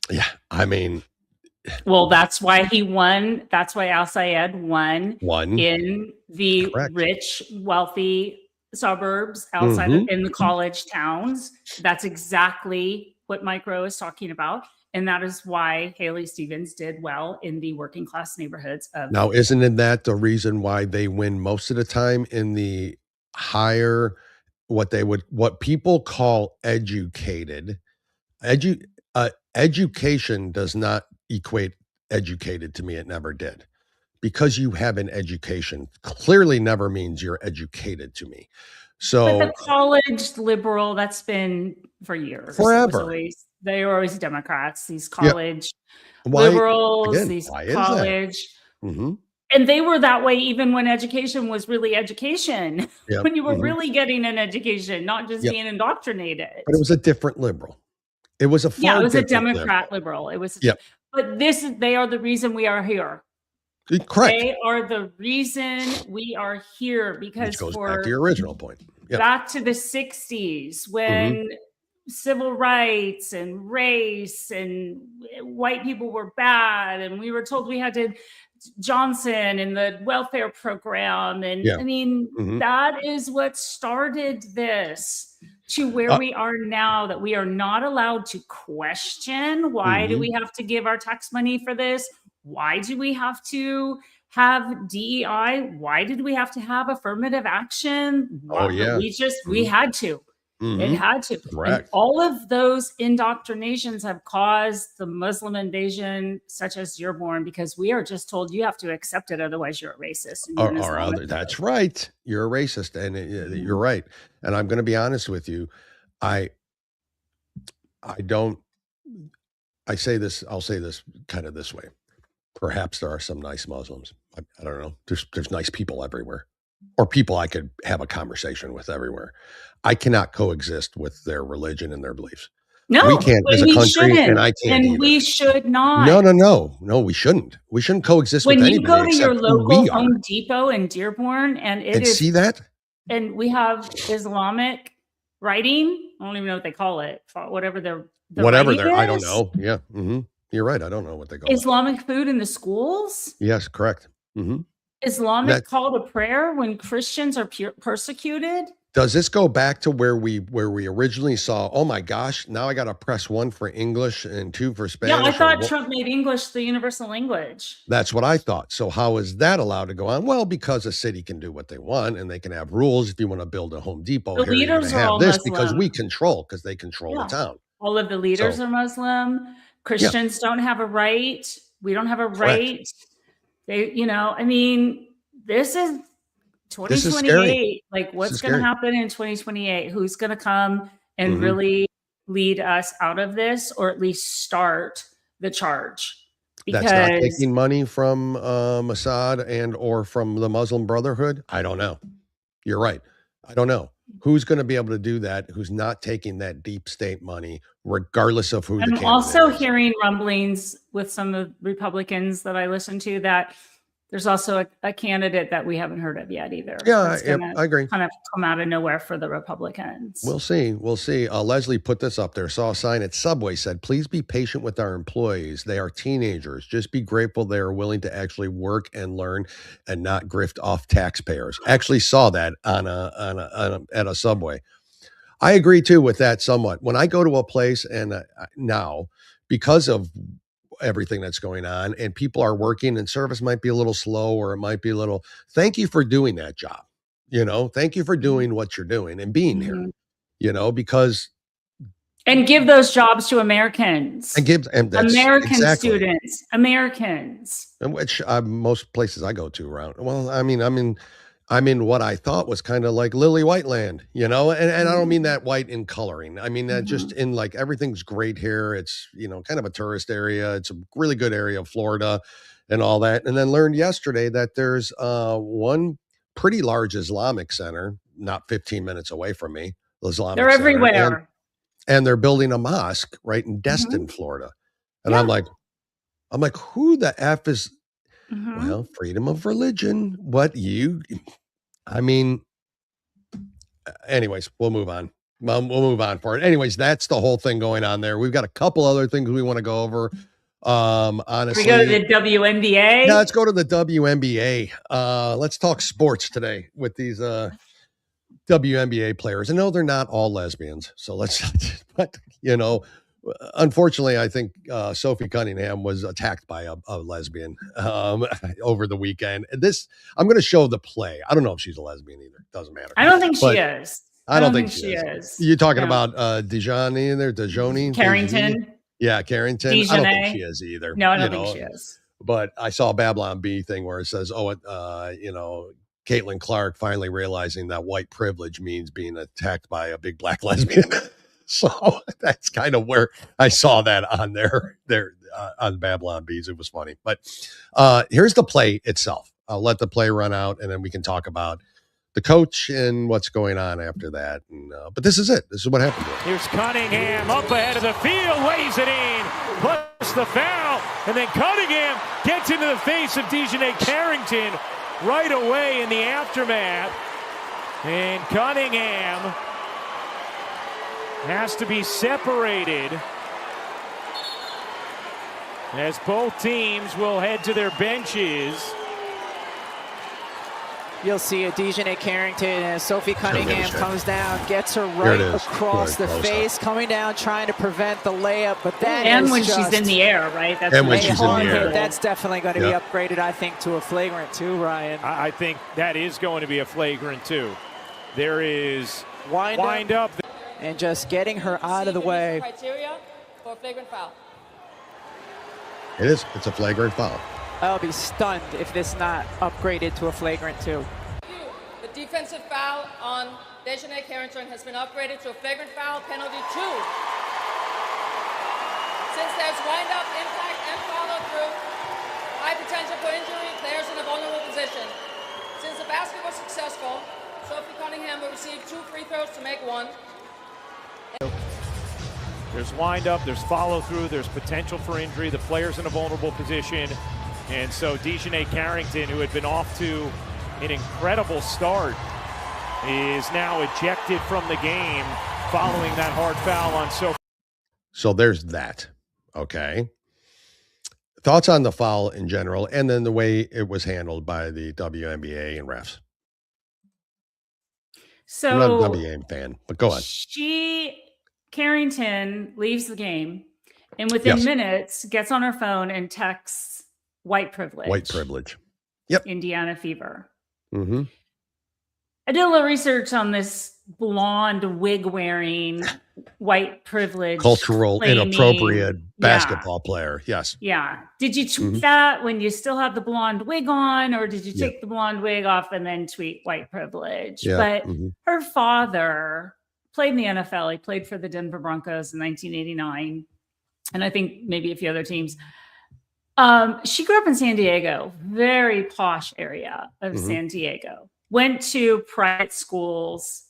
Yeah, I mean. Well, that's why he won. That's why Al-Sayed won in the rich, wealthy suburbs outside of in the college towns. That's exactly what Mike Rowe is talking about. And that is why Haley Stevens did well in the working class neighborhoods of. Now, isn't that the reason why they win most of the time in the higher, what people call educated? Education does not equate educated to me. It never did. Because you have an education clearly never means you're educated to me. So but the college liberal, that's been for years. Forever. They were always Democrats, these college liberals, these college. And they were that way even when education was really education, when you were really getting an education, not just being indoctrinated. But it was a different liberal. It was a it was a Democrat liberal. It was, but they are the reason we are here. Correct. They are the reason we are here because which goes back to your original point. Back to the 60s when civil rights and race and white people were bad and we were told we had to Johnson and the welfare program. And I mean, that is what started this to where we are now, that we are not allowed to question. Why do we have to give our tax money for this? Why do we have to have DEI? Why did we have to have affirmative action? We had to. It had to. Correct. And all of those indoctrinations have caused the Muslim invasion, such as Dearborn, because we are just told you have to accept it, otherwise you're a racist. That's right. You're a racist, and you're right. And I'm going to be honest with you. I'll say this kind of this way. Perhaps there are some nice Muslims. I don't know. There's nice people everywhere, or people I could have a conversation with everywhere. I cannot coexist with their religion and their beliefs. No, we can't as a country, and I can't. And we should not. No, we shouldn't. We shouldn't coexist with anybody. When you go to your local Home Depot in Dearborn, and see that, and we have Islamic writing. I don't even know what they call it. Whatever they're. I don't know. Yeah. You're right. I don't know what they call Islamic food in the schools. Yes, correct. Islamic call to prayer when Christians are persecuted. Does this go back to where we originally saw, oh my gosh, now I got to press 1 for English and 2 for Spanish? Yeah, I thought Trump made English the universal language. That's what I thought. So how is that allowed to go on? Well, because a city can do what they want and they can have rules. If you want to build a Home Depot, the leaders are all this Muslim. because they control the town. All of the leaders are Muslim. Christians don't have a right. We don't have a right. They, I mean, this is 2028. Like, what's going to happen in 2028? Who's going to come and really lead us out of this, or at least start the charge. That's not taking money from Assad and or from the Muslim Brotherhood? I don't know. You're right. I don't know. Who's going to be able to do that? Who's not taking that deep state money, regardless of who the candidate is? I'm also hearing rumblings with some of the Republicans that I listen to that there's also a candidate that we haven't heard of yet either. Yeah, I agree. Kind of come out of nowhere for the Republicans. We'll see. We'll see. Leslie put this up there. Saw a sign at Subway said, "Please be patient with our employees. They are teenagers. Just be grateful they are willing to actually work and learn and not grift off taxpayers." Actually saw that at a Subway. I agree too with that somewhat. When I go to a place and now, because of everything that's going on and people are working and service might be a little slow or it might be a little, thank you for doing that job. Thank you for doing what you're doing and being here, because. And give those jobs to Americans. And give American students, Americans. And which most places I go to around. Well, I'm in what I thought was kind of like Lily White land, and I don't mean that white in coloring. I mean that just in like everything's great here. It's, kind of a tourist area. It's a really good area of Florida and all that. And then learned yesterday that there's one pretty large Islamic center, not 15 minutes away from me. They're everywhere. And they're building a mosque right in Destin, Florida. And I'm like, who the F is, well, freedom of religion. Anyways, we'll move on. We'll move on for it. Anyways, that's the whole thing going on there. We've got a couple other things we want to go over. Honestly, we go to the WNBA. Yeah, let's go to the WNBA. Let's talk sports today with these WNBA players. I know they're not all lesbians, so but unfortunately, I think Sophie Cunningham was attacked by a lesbian over the weekend. I'm going to show the play. I don't know if she's a lesbian either. Doesn't matter. I don't think she is. I don't think she is. You're talking about Dejani in there, Dejoni? Carrington. Yeah, Carrington. Dejanay. I don't think she is either. No, I don't think she is. But I saw a Babylon Bee thing where it says, Caitlin Clark finally realizing that white privilege means being attacked by a big black lesbian. So that's kind of where I saw that on there on Babylon Bees. It was funny. But here's the play itself. I'll let the play run out, and then we can talk about the coach and what's going on after that. But this is it. This is what happened to him. Here's Cunningham up ahead of the field, weighs it in, plus the foul, and then Cunningham gets into the face of Dejanay Carrington right away in the aftermath. And Cunningham has to be separated as both teams will head to their benches. You'll see a Dejanay Carrington as Sophie Cunningham comes down, gets her right across the face, coming down, trying to prevent the layup, but that and when she's in the air, right? That's and when she's in the air. That's definitely going to be upgraded, I think, to a flagrant 2, Ryan. I think that is going to be a flagrant 2. There is wind up. And just getting her out of the way. Criteria for a flagrant foul. It is. It's a flagrant foul. I'll be stunned if this not upgraded to a flagrant 2. The defensive foul on Dejanay Carrington has been upgraded to a flagrant foul, penalty 2. Since there's wind up, impact, and follow through, high potential for injury, players in a vulnerable position. Since the basket was successful, Sophie Cunningham will receive 2 free throws to make 1. There's wind up, there's follow through, there's potential for injury, the player's in a vulnerable position. And so Dejanay Carrington, who had been off to an incredible start, is now ejected from the game following that hard foul on Sophie. So there's that. Okay. Thoughts on the foul in general, and then the way it was handled by the WNBA and refs. So I'm not a WNBA fan, but go on. Carrington leaves the game and within minutes gets on her phone and texts white privilege. White privilege. Yep. Indiana fever. Mm-hmm. I did a little research on this blonde wig wearing white privilege. Cultural inappropriate basketball player. Yes. Yeah. Did you tweet that when you still have the blonde wig on, or did you take the blonde wig off and then tweet white privilege? Yeah. But her father played in the NFL. He played for the Denver Broncos in 1989. and I think maybe a few other teams. She grew up in San Diego, very posh area of San Diego. Went to private schools,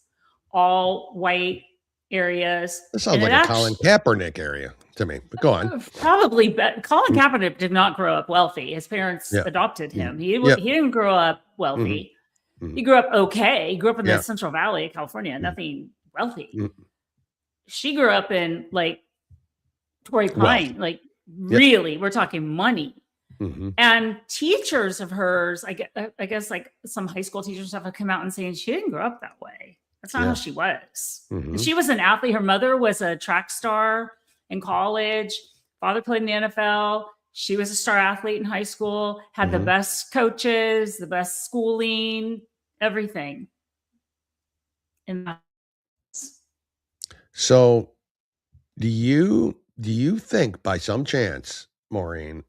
all white areas. That sounds like a Colin Kaepernick area to me, but go on. Probably, but Colin Kaepernick did not grow up wealthy. His parents adopted him. He didn't grow up wealthy. He grew up okay. He grew up in the Central Valley of California, nothing wealthy. She grew up in like Torrey Pine, like really, we're talking money. And teachers of hers, I guess like some high school teachers have come out and saying she didn't grow up that way. That's not how she was. And she was an athlete. Her mother was a track star in college. Father played in the NFL. She was a star athlete in high school, had the best coaches, the best schooling, everything. So do you think by some chance, Maureen,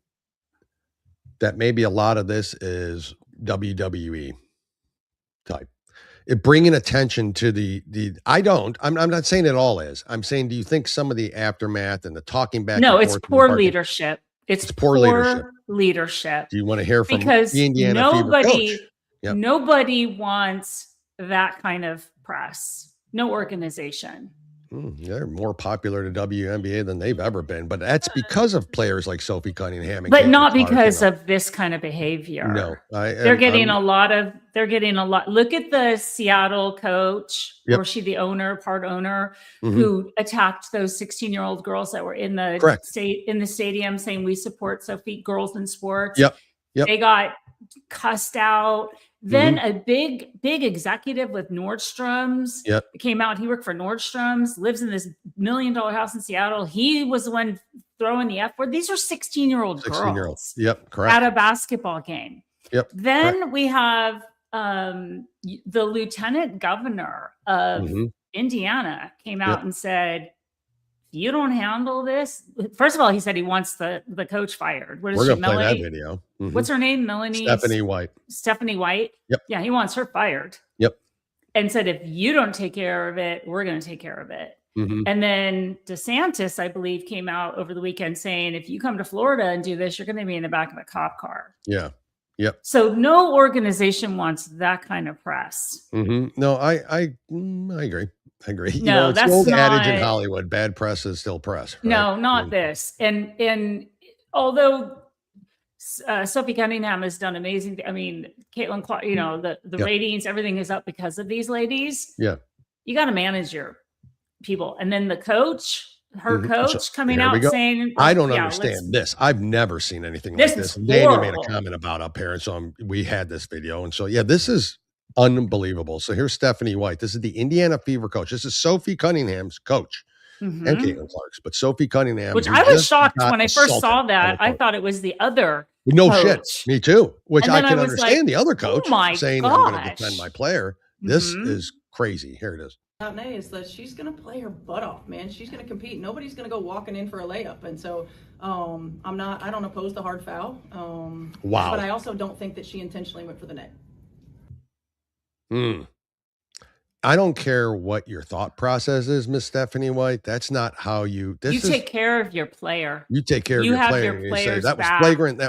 that maybe a lot of this is WWE type? It bringing attention to I'm not saying it all is. I'm saying, do you think some of the aftermath and the talking back? No, it's poor leadership. It's poor leadership. Do you want to hear from because the Indiana Fever coach? Nobody wants that kind of press. No organization. They're more popular to WNBA than they've ever been, but that's because of players like Sophie Cunningham. But not because of this kind of behavior. No, they're getting a lot. Look at the Seattle coach, or she the part owner, who attacked those 16-year-old girls that were in the stadium saying we support Sophie girls in sports. They got cussed out. Then a big executive with Nordstrom's came out. He worked for Nordstrom's, lives in this $1 million house in Seattle. He was the one throwing the F word. These are 16-year-old girls. Correct. At a basketball game. Then we have the lieutenant governor of Indiana came out and said, you don't handle this. First of all, he said he wants the coach fired. What is We're she, gonna Melanie? play that video. What's her name? Melanie? Stephanie White. Stephanie White? Yeah, he wants her fired. And said, if you don't take care of it, we're going to take care of it. And then DeSantis, I believe, came out over the weekend saying, if you come to Florida and do this, you're going to be in the back of a cop car. So no organization wants that kind of press. No, I agree. No, it's that's the old not, adage in Hollywood: bad press is still press. Right? No, not this. And although Sophie Cunningham has done amazing, I mean, Caitlin Clark, the ratings, everything is up because of these ladies. You got to manage your people, and then the coach. Her coach coming out saying, I don't understand this. I've never seen anything like this. Danny made a comment about up here. And so we had this video. And so, this is unbelievable. So here's Stephanie White. This is the Indiana Fever coach. This is Sophie Cunningham's coach and Caitlin Clark's, but Sophie Cunningham. Which I was shocked when I first saw that. I thought it was the other coach. Shit. Me too. Which I can understand the other coach saying, I'm going to defend my player. This is crazy. Here it is. Is that she's going to play her butt off, man. She's going to compete. Nobody's going to go walking in for a layup. And so I don't oppose the hard foul. Wow. But I also don't think that she intentionally went for the net. I don't care what your thought process is, Miss Stephanie White. That's not how you take care of your player. You take care of your player. You say, that was flagrant.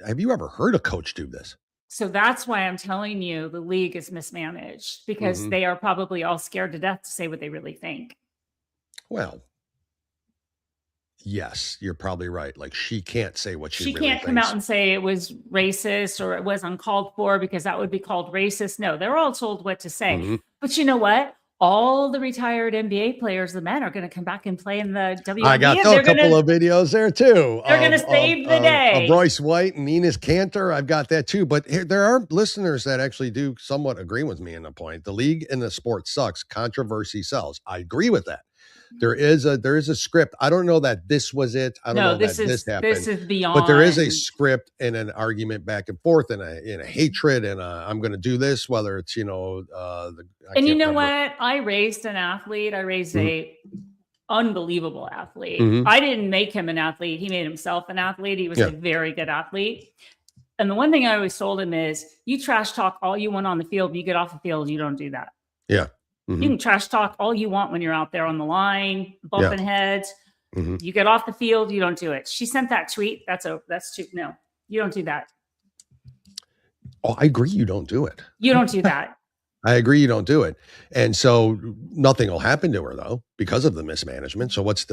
Have you ever heard a coach do this? So that's why I'm telling you the league is mismanaged, because they are probably all scared to death to say what they really think. Well, yes, you're probably right. Like, she can't say what she really can't come out and say it was racist or it was uncalled for, because that would be called racist. No, they're all told what to say. But you know what? All the retired NBA players, the men, are going to come back and play in the WNBA. I got a couple of videos there too. They're going to save the day. Of Bryce White and Enes Kanter. I've got that too. But there are listeners that actually do somewhat agree with me in the point. The league and the sport sucks. Controversy sells. I agree with that. There is a script. I don't know that this was it. I don't know that this happened. This is beyond. But there is a script and an argument back and forth and a hatred and I'm going to do this, whether it's, and you know what? I raised an athlete. I raised a unbelievable athlete. I didn't make him an athlete. He made himself an athlete. He was a very good athlete. And the one thing I always told him is, you trash talk all you want on the field. You get off the field, you don't do that. Yeah. You can trash talk all you want when you're out there on the line, bumping heads. You get off the field, you don't do it. She sent that tweet. No, you don't do that. Oh, I agree. You don't do it. You don't do that. I agree. You don't do it. And so nothing will happen to her though, because of the mismanagement. So what does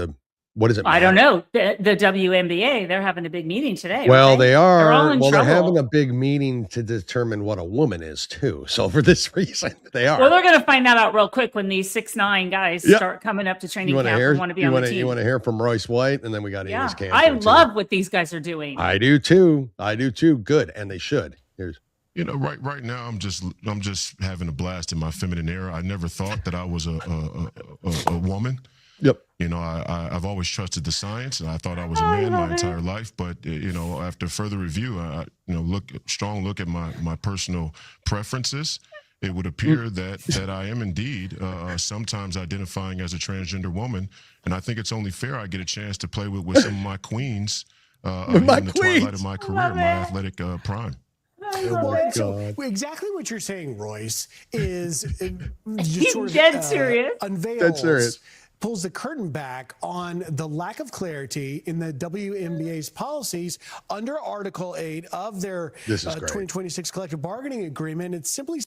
it matter? I don't know. The WNBA, they're having a big meeting today. Well, they are. They're all in trouble. They're having a big meeting to determine what a woman is too. So for this reason, they are. Well, they're going to find that out real quick when these 6'9" guys start coming up to training camp and want to be on the team. You want to hear from Royce White, and then we got Enos Cantor. I love what these guys are doing. I do too. Good, and they should. Here's. Right now, I'm just having a blast in my feminine era. I never thought that I was a woman. Yep. I've always trusted the science, and I thought I was a man my entire life. But after further review, strong look at my personal preferences, it would appear that I am indeed sometimes identifying as a transgender woman, and I think it's only fair I get a chance to play with some of my queens in the twilight of my career, my athletic prime. So exactly what you're saying, Royce, is he's dead serious. Unveils, pulls the curtain back on the lack of clarity in the WNBA's policies under Article 8 of their 2026 collective bargaining agreement. It's simply.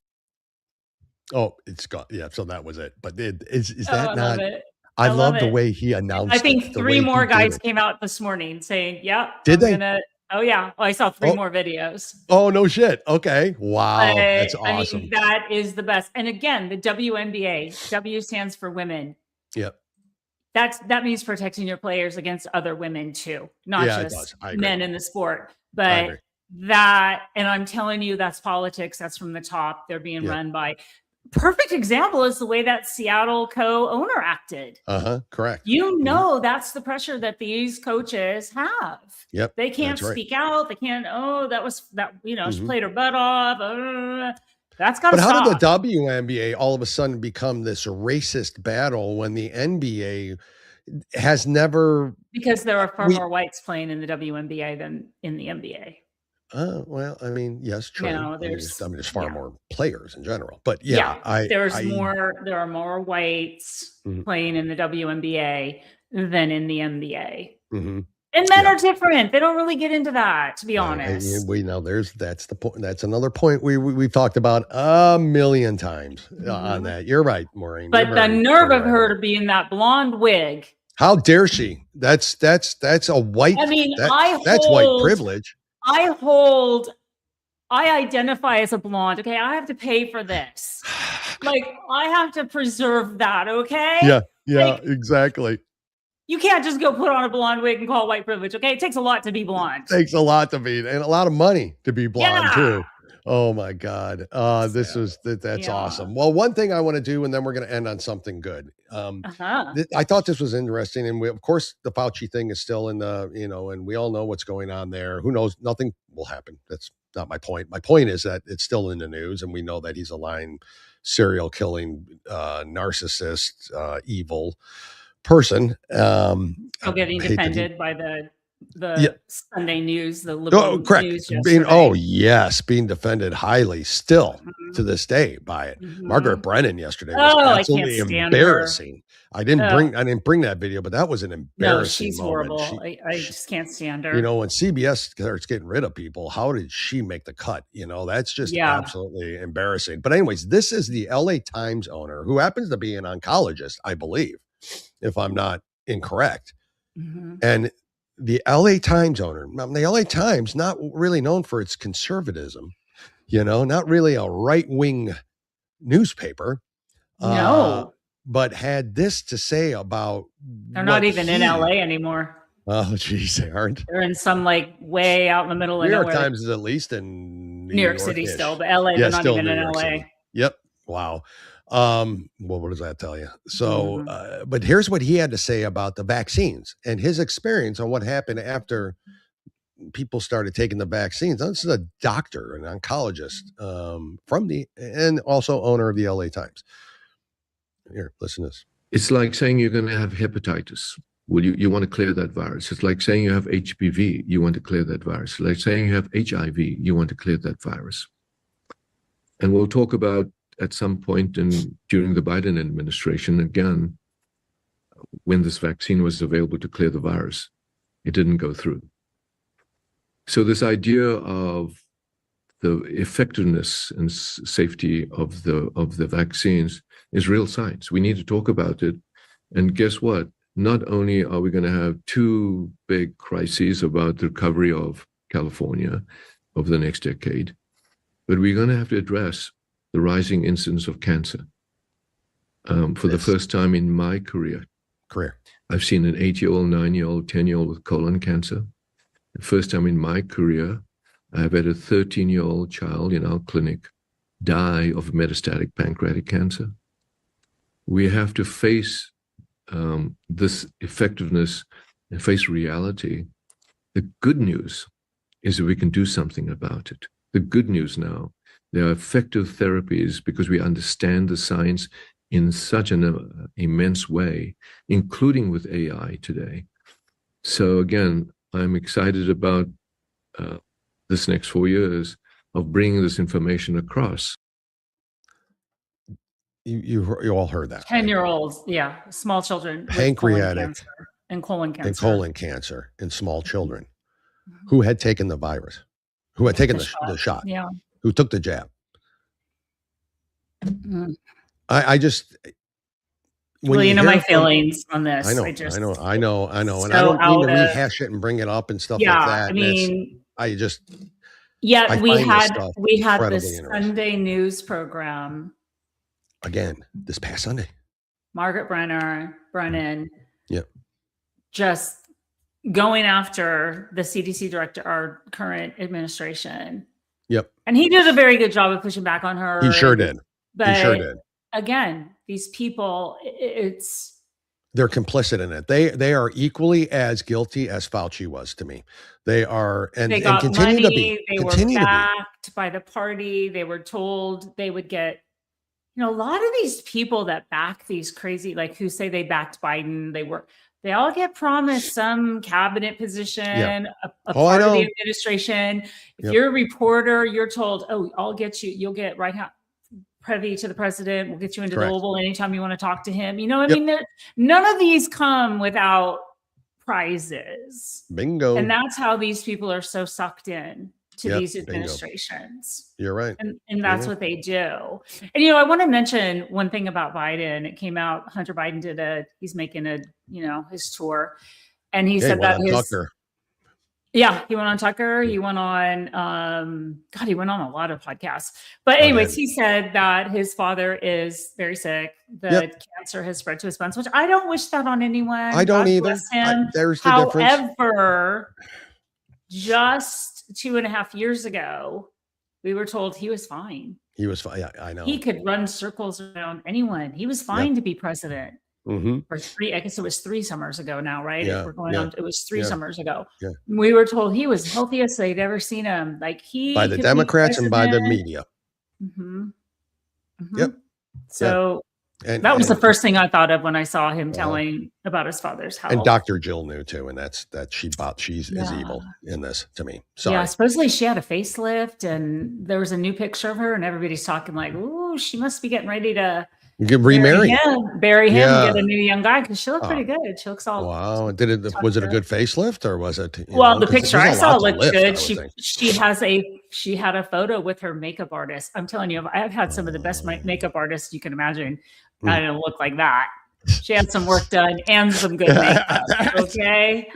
Oh, it's got So that was it. But is that not? Love it. I love the way he announced. I think 3 more guys came out this morning saying, "Yeah, did they?" Oh yeah, I saw 3 more videos. Oh no shit. Okay, wow, that's awesome. I mean, that is the best. And again, the WNBA, W stands for women. Yep. That means protecting your players against other women too, not just men in the sport. But and I'm telling you, that's politics. That's from the top. They're being run by. Perfect example is the way that Seattle co-owner acted. Correct. That's the pressure that these coaches have. Yep. They can't speak out. They can't. She played her butt off. That's got to stop. But how did the WNBA all of a sudden become this racist battle when the NBA has never? Because there are far more whites playing in the WNBA than in the NBA. Well, I mean, yes, true. There's far more players in general, but there are more whites playing in the WNBA than in the NBA. And men are different. They don't really get into that, to be honest. We know that's the point. That's another point we've talked about a million times on that. You're right, Maureen. But the nerve of her to be in that blonde wig. How dare she? That's a white. I mean, that's white privilege. I identify as a blonde. Okay. I have to pay for this. I have to preserve that. Okay. Yeah, exactly. You can't just go put on a blonde wig and call it white privilege. Okay. It takes a lot to be blonde. It takes a lot to be, and a lot of money to be blonde too. Oh my God. That's awesome. Well, one thing I want to do, and then we're going to end on something good. I thought this was interesting. And of course the Fauci thing is still in the, and we all know what's going on there. Who knows? Nothing will happen. That's not my point. My point is that it's still in the news, and we know that he's a lying, serial killing, narcissist, evil person. Getting defended by the Sunday news, the liberal news. Being defended highly still to this day by it. Margaret Brennan yesterday was absolutely embarrassing. I didn't bring that video, but that was an embarrassing she's moment. Horrible. I just can't stand her. When CBS starts getting rid of people, how did she make the cut? That's just absolutely embarrassing. But anyways, this is the LA Times owner who happens to be an oncologist, I believe, if I'm not incorrect. And the LA Times owner, the LA Times, not really known for its conservatism, not really a right-wing newspaper. No. But had this to say about. They're not even in LA anymore. Oh, geez, they aren't. They're in some way out in the middle of nowhere. New York Times is at least in New York City still, but LA, they're not even in LA. City. Yep. Wow. Well, what does that tell you? So, but here's what he had to say about the vaccines and his experience on what happened after people started taking the vaccines. This is a doctor, an oncologist, and also owner of the LA Times. Here, listen to this. It's like saying you're going to have hepatitis. Well, you want to clear that virus. It's like saying you have HPV. You want to clear that virus. It's like saying you have HIV. You want to clear that virus. And we'll talk about at some point during the Biden administration, again, when this vaccine was available to clear the virus. It didn't go through. So this idea of the effectiveness and safety of the vaccines is real science. We need to talk about it. And guess what? Not only are we going to have two big crises about the recovery of California over the next decade, but we're going to have to address the rising incidence of cancer. For the first time in my career, I've seen an 8-year-old, 9-year-old, 10-year-old with colon cancer. The first time in my career, I've had a 13-year-old child in our clinic die of metastatic pancreatic cancer. We have to face this effectiveness and face reality. The good news is that we can do something about it. The good news now, there are effective therapies because we understand the science in such an immense way, including with AI today. So again, I'm excited about this next 4 years of bringing this information across. You all heard that. 10-year-olds, small children. Pancreatic and colon cancer. And colon cancer in small children who had taken the virus, who had taken the shot, who took the jab. I just... Well, you know my feelings on this. I know. And I don't mean to rehash it and bring it up and stuff like that. I mean... we had this Sunday news program. Again, this past Sunday. Margaret Brennan. Yep. Just going after the CDC director, our current administration. Yep. And he did a very good job of pushing back on her. He sure did. But again, these people, they're complicit in it. They are equally as guilty as Fauci was to me. They are, and they got continue money, to be. They were backed by the party. They were told they would get, a lot of these people that back these crazy, like who say they backed Biden, they all get promised some cabinet position, a part of the administration. If you're a reporter, you're told, I'll get you, you'll get privy to the president. We'll get you into the Oval anytime you want to talk to him. You know what I mean? None of these come without prizes. Bingo. And that's how these people are so sucked in to these administrations. You're right. And that's what they do. And, I want to mention one thing about Biden. It came out, Hunter Biden he's making his tour. And he said that Tucker. Yeah, he went on Tucker. He went on, he went on a lot of podcasts. But anyways, he said that his father is very sick. The cancer has spread to his bones, which I don't wish that on anyone. I don't either. There's the difference. However, just 2.5 years ago, we were told he was fine. He was fine. Yeah, I know. He could run circles around anyone. He was fine to be president. For I guess it was 3 summers ago now, right? Yeah, If we're going on, it was 3 summers ago. Yeah. We were told he was healthiest they'd ever seen him. Like by the Democrats and by the media. Yep. So that was the first thing I thought of when I saw him telling about his father's health. And Dr. Jill knew too, and she's is evil in this to me. Sorry. Yeah, supposedly she had a facelift, and there was a new picture of her, and everybody's talking like, "Ooh, she must be getting ready to." You can remarry bury him, get a new young guy because she looked pretty good. She looks all wow. Was it a good facelift or was it? The picture I saw looked good. She had a photo with her makeup artist. I'm telling you, I've had some of the best makeup artists you can imagine. I didn't look like that. She had some work done and some good makeup. Okay.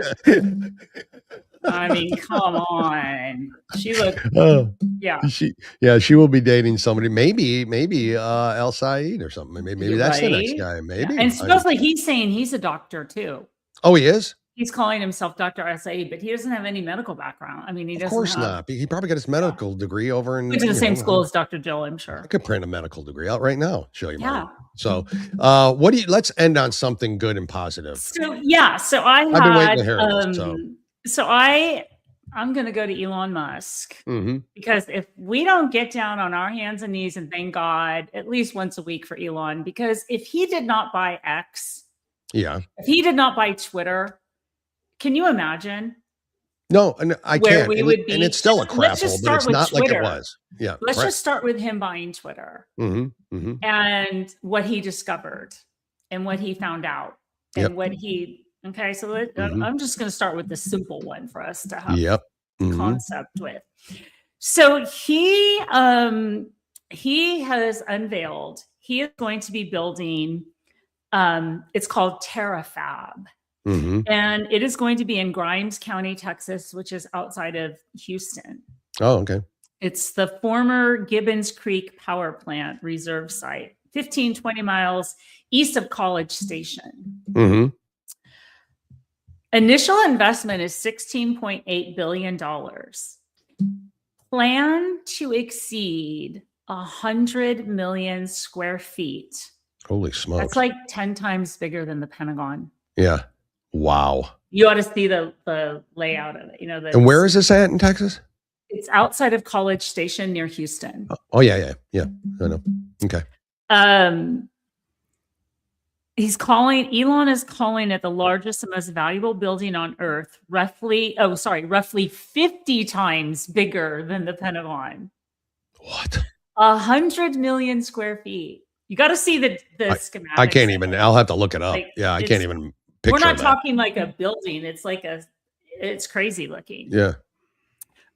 I mean, come on. She looked, She will be dating somebody. Maybe El-Sayed or something. Maybe that's the next guy. Maybe. And supposedly he's saying he's a doctor too. Oh, he is? He's calling himself Dr. El-Sayed, but he doesn't have any medical background. I mean, he doesn't. Of course not. He probably got his medical degree over in. Went to the same school as Dr. Jill, I'm sure. I could print a medical degree out right now. Show you. Yeah. So, let's end on something good and positive. So I've been waiting to hear this. So I'm going to go to Elon Musk because if we don't get down on our hands and knees and thank God at least once a week for Elon, because if he did not buy X, if he did not buy Twitter, can you imagine? No, and I can't. We would be, and it's still a crap hole, but it's not Twitter. Like it was. Yeah. Let's just start with him buying Twitter and what he discovered and what he found out. and what he. Okay, so I'm just going to start with the simple one for us to have concept with. So he has unveiled. He is going to be building. It's called TerraFab. And it is going to be in Grimes County, Texas, which is outside of Houston. Oh, okay. It's the former Gibbons Creek Power Plant reserve site, 20 miles east of College Station. Initial investment is $16.8 billion. Plan to exceed 100 million square feet. Holy smokes. That's like 10 times bigger than the Pentagon. Yeah. Wow. You ought to see the layout of it. And where is this at in Texas? It's outside of College Station near Houston. Oh, yeah. I know. Okay. Elon is calling it the largest and most valuable building on Earth, roughly 50 times bigger than the Pentagon. What? 100 million square feet. You got to see the schematics. I can't even. I'll have to look it up. I can't even picture. We're not that. talking like a building. It's crazy looking. Yeah.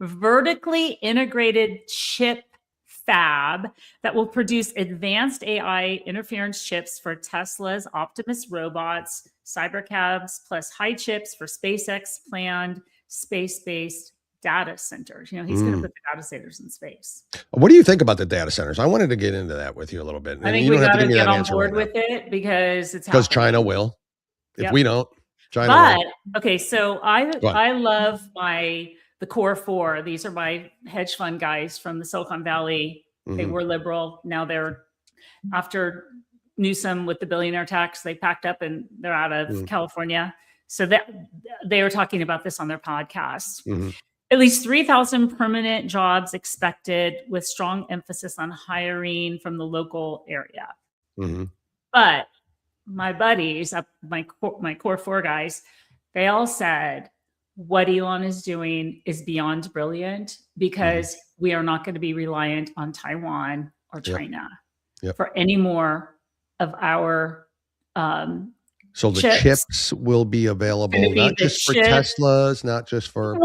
Vertically integrated chip fab that will produce advanced AI interference chips for Tesla's Optimus robots, Cybercabs, plus high chips for SpaceX planned space-based data centers. He's going to put the data centers in space. What do you think about the data centers? I wanted to get into that with you a little bit. I think we got to get on board with it because China will. If we don't, China will. Okay, so I love the core four. These are my hedge fund guys from the Silicon Valley. They were liberal. Now they're, after Newsom with the billionaire tax, they packed up and they're out of California. So that they were talking about this on their podcast. At least 3,000 permanent jobs expected, with strong emphasis on hiring from the local area. But my buddies, my core four guys, they all said what Elon is doing is beyond brilliant, because we are not going to be reliant on Taiwan or China for any more of our so the chips will be available not just for Teslas, not just for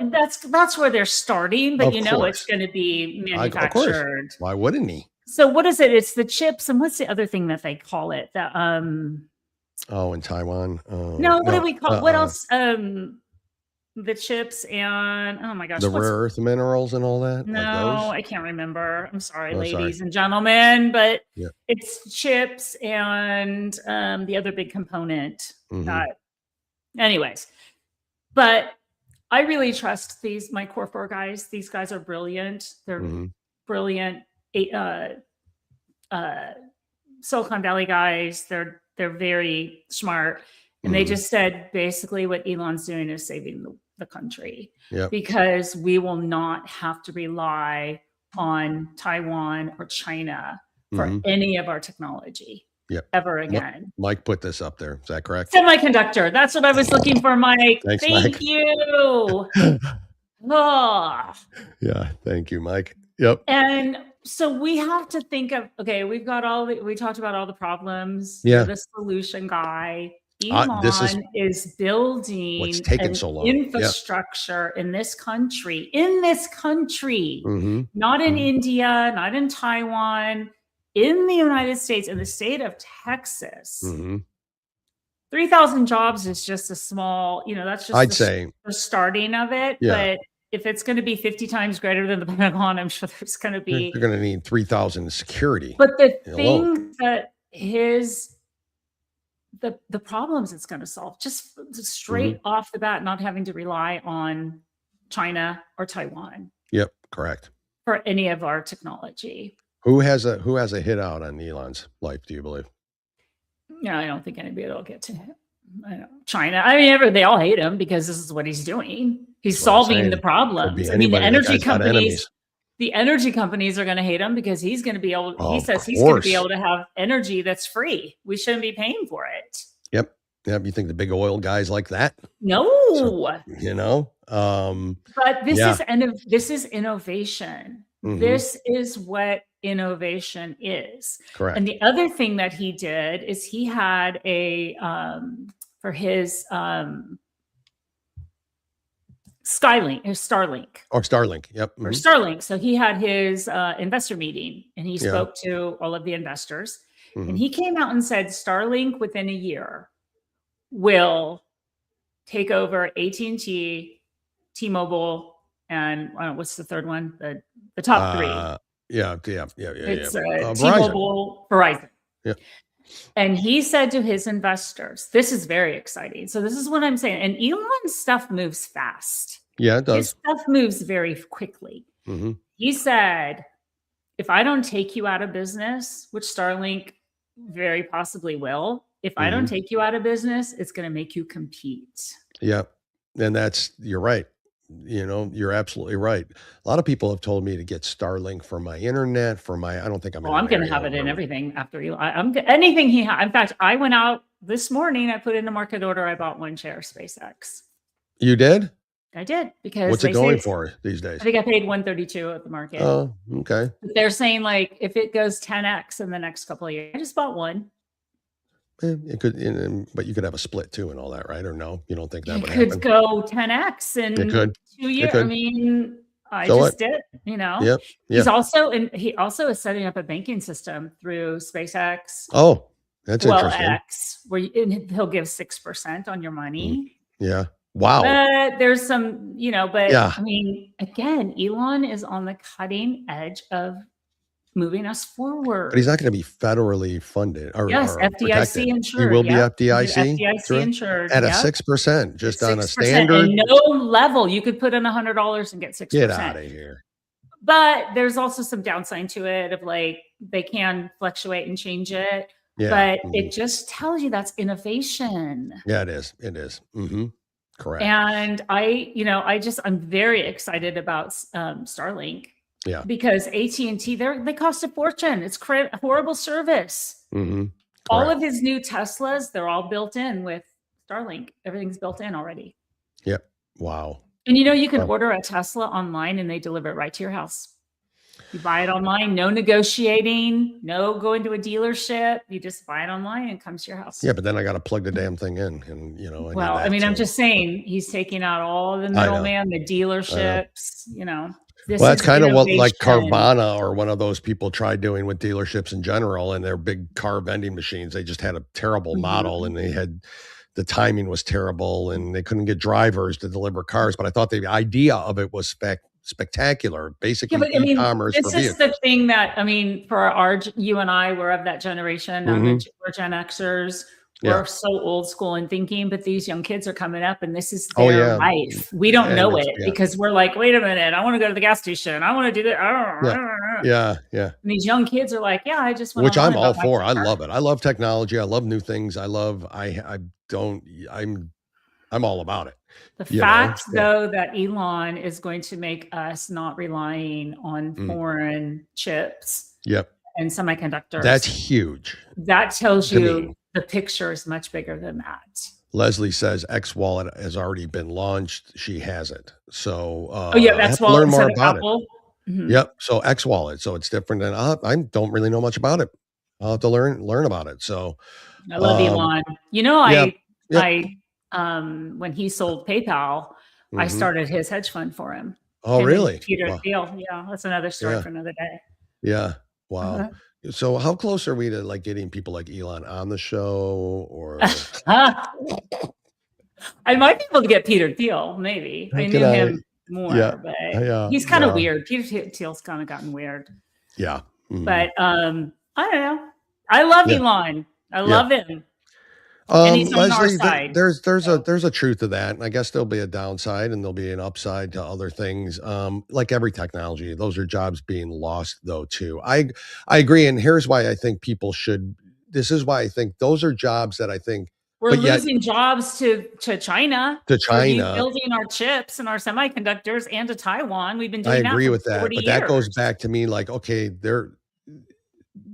that's where they're starting, but it's going to be manufactured. Why wouldn't he? So what is it? It's the chips, and what's the other thing that they call it? In Taiwan. What do we call? What else? The chips and oh my gosh, the rare earth minerals and all that. No, I can't remember. I'm sorry, ladies and gentlemen, but it's chips and the other big component. Anyways, but I really trust my core four guys. These guys are brilliant. They're brilliant. Silicon Valley guys. They're very smart, and they just said basically what Elon's doing is saving the country, because we will not have to rely on Taiwan or China for any of our technology ever again. Mike put this up there. Is that correct? Semiconductor. That's what I was looking for, Mike. Thanks, Thank Mike. you. Yeah. Thank you, Mike. Yep. And so we have to think of, we talked about all the problems. Yeah. You're the solution guy. Elon is building what's taken so long. Infrastructure in this country, not in India, not in Taiwan, in the United States, in the state of Texas. 3,000 jobs is just a small, that's just the starting of it. But if it's going to be 50 times greater than the Pentagon, I'm sure there's going to be. They're going to need 3,000 security. But the thing that the problems it's going to solve, just straight off the bat, not having to rely on China or Taiwan. Yep, correct. For any of our technology. Who has a hit out on Elon's life, do you believe? No, I don't think anybody will get to him. China. I mean, they all hate him because this is what he's doing. He's solving the problems. I mean, the energy companies. The energy companies are going to hate him because he's going to be able. He says he's going to be able to have energy that's free. We shouldn't be paying for it. Yep. You think the big oil guys like that? No. So, but this is innovation. This is what innovation is. Correct. And the other thing that he did is he had a for his Starlink. Or Starlink. Yep. Or Starlink. So he had his investor meeting and he spoke to all of the investors. And he came out and said Starlink within a year will take over AT&T, T-Mobile, and what's the third one? The top three. It's T-Mobile, Verizon. Yeah. And he said to his investors, this is very exciting. So this is what I'm saying. And Elon's stuff moves fast. Yeah, it does. His stuff moves very quickly. He said, if I don't take you out of business, which Starlink very possibly will, if I don't take you out of business, it's going to make you compete. Yeah. And you're right. You're absolutely right. A lot of people have told me to get Starlink for my internet, I don't think I'm I'm going to have it in everything after anything he has. In fact, I went out this morning, I put in a market order. I bought one share of SpaceX. You did? I did, because what's it going for these days? I think I paid 132 at the market. Oh, okay. But they're saying like if it goes 10x in the next couple of years, I just bought one. It could, but you could have a split too and all that, right? Or no, you don't think that would happen? It could go 10x in 2 years. I mean, I just did, Yep. He's also, and he also is setting up a banking system through SpaceX. Oh, that's interesting. X, where he'll give 6% on your money. Yeah. Wow. But there's some, I mean, again, Elon is on the cutting edge of moving us forward. But he's not going to be federally funded. Yes, FDIC insured. He will be FDIC insured at a 6%, just on a standard. And no level. You could put in $100 and get 6%. Get out of here. But there's also some downside to it of like they can fluctuate and change it. Yeah. But it just tells you that's innovation. Yeah, it is. It is. Correct. And I'm very excited about Starlink. Yeah. Because AT&T, they cost a fortune. It's horrible service. Mm-hmm. All of his new Teslas, they're all built in with Starlink. Everything's built in already. Yep. Wow. And you can order a Tesla online and they deliver it right to your house. You buy it online, no negotiating, no going to a dealership. You just buy it online and it comes to your house. Yeah, but then I got to plug the damn thing in, and I'm just saying he's taking out all the middleman, the dealerships. That's kind of what like Carvana or one of those people tried doing with dealerships in general, and their big car vending machines. They just had a terrible model, and the timing was terrible, and they couldn't get drivers to deliver cars. But I thought the idea of it was spectacular. Basically, e-commerce. This is the thing that for you and I, we're of that generation. We're Gen Xers. We're so old school in thinking, but these young kids are coming up and this is their life. We don't know it because we're like, wait a minute, I want to go to the gas station. I want to do that. Yeah. And these young kids are like, yeah, I just want Which I'm all for. I love it. I love technology. I love new things. I'm all about it. The fact though that Elon is going to make us not relying on foreign chips. Yep. And semiconductors. That's huge. That tells you the picture is much bigger than that. Leslie says X Wallet has already been launched. She has it. So that's I learn more about Apple. it. Mm-hmm. Yep. So X Wallet. So it's different than I don't really know much about it. I'll have to learn about it. So I love Elon. When he sold PayPal, I started his hedge fund for him. Oh, really? Peter Thiel. Yeah, that's another story for another day. Yeah. Wow. So how close are we to like getting people like Elon on the show or I might be able to get Peter Thiel, maybe. I knew him more, but he's kind of weird. Peter Thiel's kind of gotten weird. Yeah. Mm-hmm. But I don't know. I love Elon. I love him. And he's on our side. There's a truth to that. And I guess there'll be a downside and there'll be an upside to other things. Like every technology, those are jobs being lost though too. I agree. And here's why I think this is why I think those are jobs that I think we're losing jobs to China. To China. Building our chips and our semiconductors and to Taiwan. We've been doing that. I agree with that. 40 But years. that goes back to me like, okay,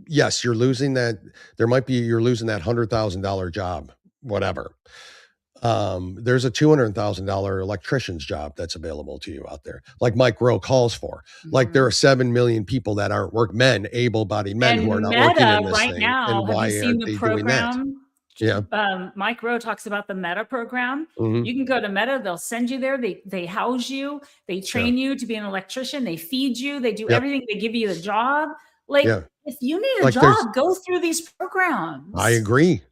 yes, you're losing that. You're losing that $100,000 job, whatever. there's a $200,000 electrician's job that's available to you out there, like Mike Rowe calls for. Like there are 7 million people that aren't able-bodied men who are not working in this right thing. now, And why have you seen aren't the they doing that? program? Yeah. Mike Rowe talks about the Meta program. Mhm. You can go to Meta, they'll send you there, they house you, they train you to be an electrician, they feed you, they do everything, they give you the job. Like if you need a job, go through these programs. I agree.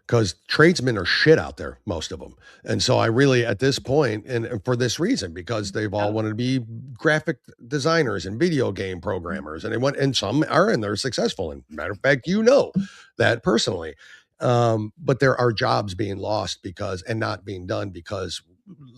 Because tradesmen are shit out there, most of them. And so I really, at this point, and for this reason, because they've all wanted to be graphic designers and video game programmers, and some are, and they're successful. And matter of fact, you know that personally. But there are jobs being lost and not being done because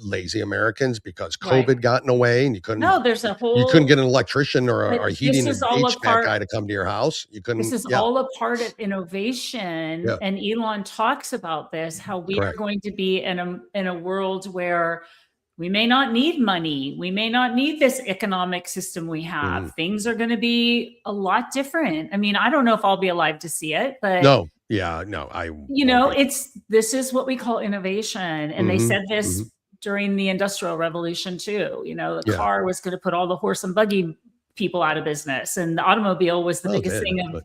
lazy Americans, because COVID got in the way, and you couldn't get an electrician or a heating and HVAC guy to come to your house. You couldn't. This is all a part of innovation, and Elon talks about this, how we are going to be in a world where we may not need money, we may not need this economic system we have. Things are going to be a lot different. I mean, I don't know if I'll be alive to see it, but this is what we call innovation, and they said this during the Industrial Revolution too. The car was going to put all the horse and buggy people out of business, and the automobile was the biggest thing.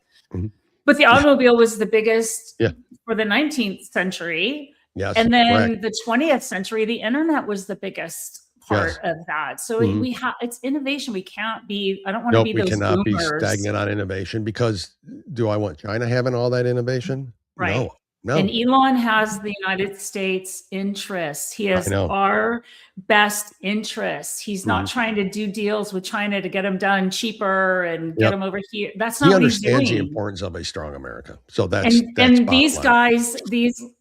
But the automobile was the biggest for the 19th century. Yes, and then the 20th century, the internet was the biggest part of that. So it's innovation. We can't be. I don't want to be those boomers. We cannot be stagnant on innovation, because do I want China having all that innovation? Right. No. And Elon has the United States interests. He has our best interests. He's not trying to do deals with China to get them done cheaper and get them over here. That's not what he's doing. He understands the importance of a strong America. So that's these guys,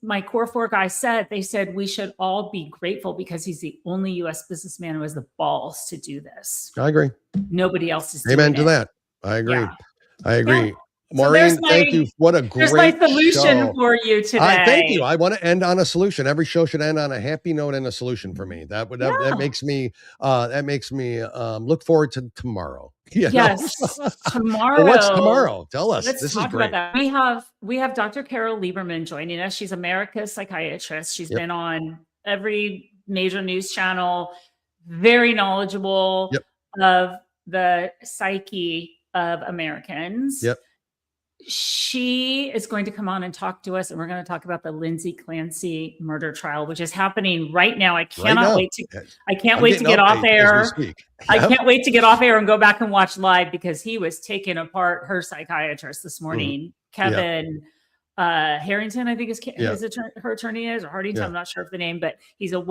my core 4 guys they said we should all be grateful because he's the only U.S. businessman who has the balls to do this. I agree. Nobody else is doing Amen to it. that. I agree. Yeah. I agree. Yeah. Maureen, thank you. What a great There's my solution show. for you today. Thank you. I want to end on a solution. Every show should end on a happy note and a solution for me. That makes me look forward to tomorrow. Yes, tomorrow. What's tomorrow? Tell us. Let's talk about that. We have Dr. Carol Lieberman joining us. She's America's psychiatrist. She's been on every major news channel. Very knowledgeable of the psyche of Americans. She is going to come on and talk to us, and we're going to talk about the Lindsay Clancy murder trial, which is happening right now. I cannot wait to get off air. I can't wait to get off air and go back and watch live, because he was taking apart her psychiatrist this morning, Kevin Harrington, I think her attorney is, or Hardington. I'm not sure of the name, but he's a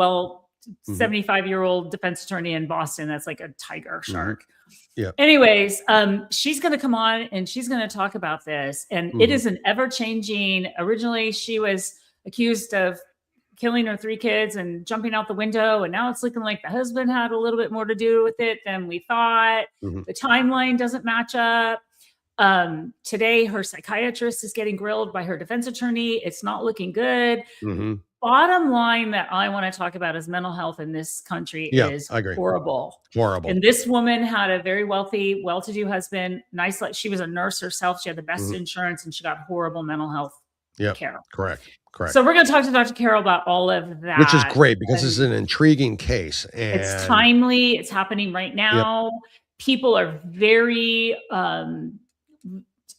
75-year-old defense attorney in Boston. That's like a tiger shark. Anyways, she's going to come on and she's going to talk about this. And it is an ever-changing. Originally, she was accused of killing her 3 kids and jumping out the window. And now it's looking like the husband had a little bit more to do with it than we thought. The timeline doesn't match up. Today, her psychiatrist is getting grilled by her defense attorney. It's not looking good. Bottom line that I want to talk about is mental health in this country is horrible. And this woman had a very wealthy, well-to-do husband. She was a nurse herself. She had the best insurance, and she got horrible mental health care. Correct. So we're going to talk to Dr. Carol about all of that. Which is great, because this is an intriguing case. And it's timely. It's happening right now. People are very,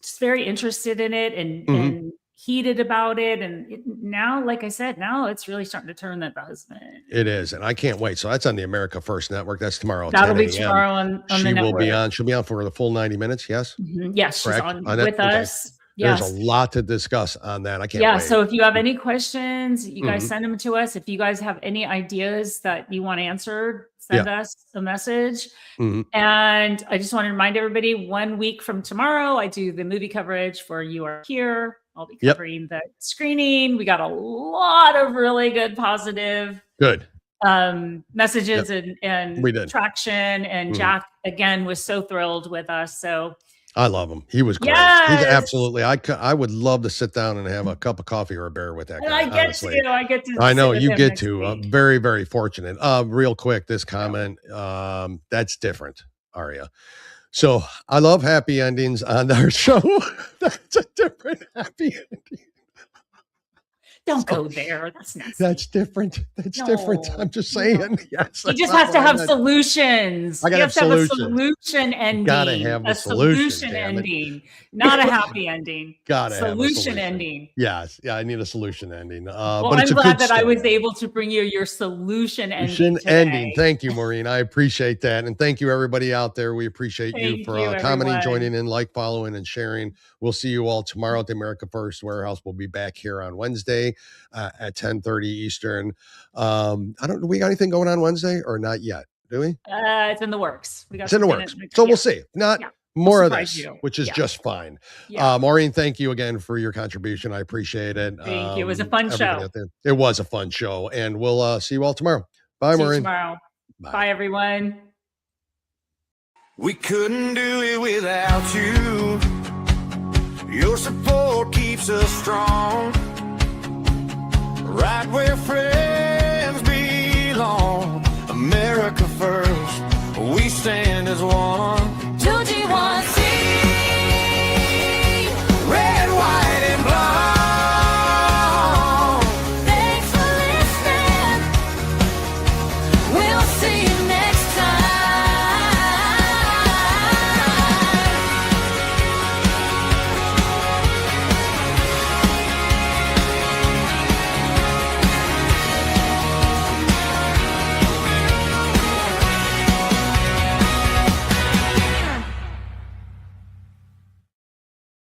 just very interested in it and heated about it. And now, like I said, now it's really starting to turn that the husband. It is. And I can't wait. So that's on the America First Network. That's tomorrow. That'll be tomorrow on the network. She'll be on for the full 90 minutes. Yes. Yes. She's on with us. Yes. There's a lot to discuss on that. I can't wait. So if you have any questions, you guys send them to us. If you guys have any ideas that you want answered, send us a message. And I just want to remind everybody, 1 week from tomorrow, I do the movie coverage for You Are Here. I'll be covering the screening. We got a lot of really good, positive messages and traction. And Jack, again, was so thrilled with us. So I love him. He was great. He's absolutely. I would love to sit down and have a cup of coffee or a beer with that guy. I get to. I know you get to. Very, very fortunate. Real quick, this comment. That's different, Aria. So I love happy endings on our show. That's a different happy ending. Don't go there. That's nasty. That's different. That's different. I'm just saying. No. Yes. He just has to have solutions. I got to have a solution ending. Gotta have a solution ending, not a happy ending. Gotta have a solution ending. Yes. Yeah, I need a solution ending. Well, but I'm glad that I was able to bring you your solution ending today. Thank you, Maureen. I appreciate that. And thank you, everybody out there. We appreciate you for commenting, joining in, following, and sharing. We'll see you all tomorrow at the America First Warehouse. We'll be back here on Wednesday at 10:30 Eastern. Do we got anything going on Wednesday or not yet? Do we? It's in the works. It's in the works. So we'll see. More of this, which is just fine. Maureen, thank you again for your contribution. I appreciate it. Thank you. It was a fun show. It was a fun show. And we'll see you all tomorrow. Bye, Maureen. Tomorrow. Bye, everyone. We couldn't do it without you. Your support keeps us strong. Right where friends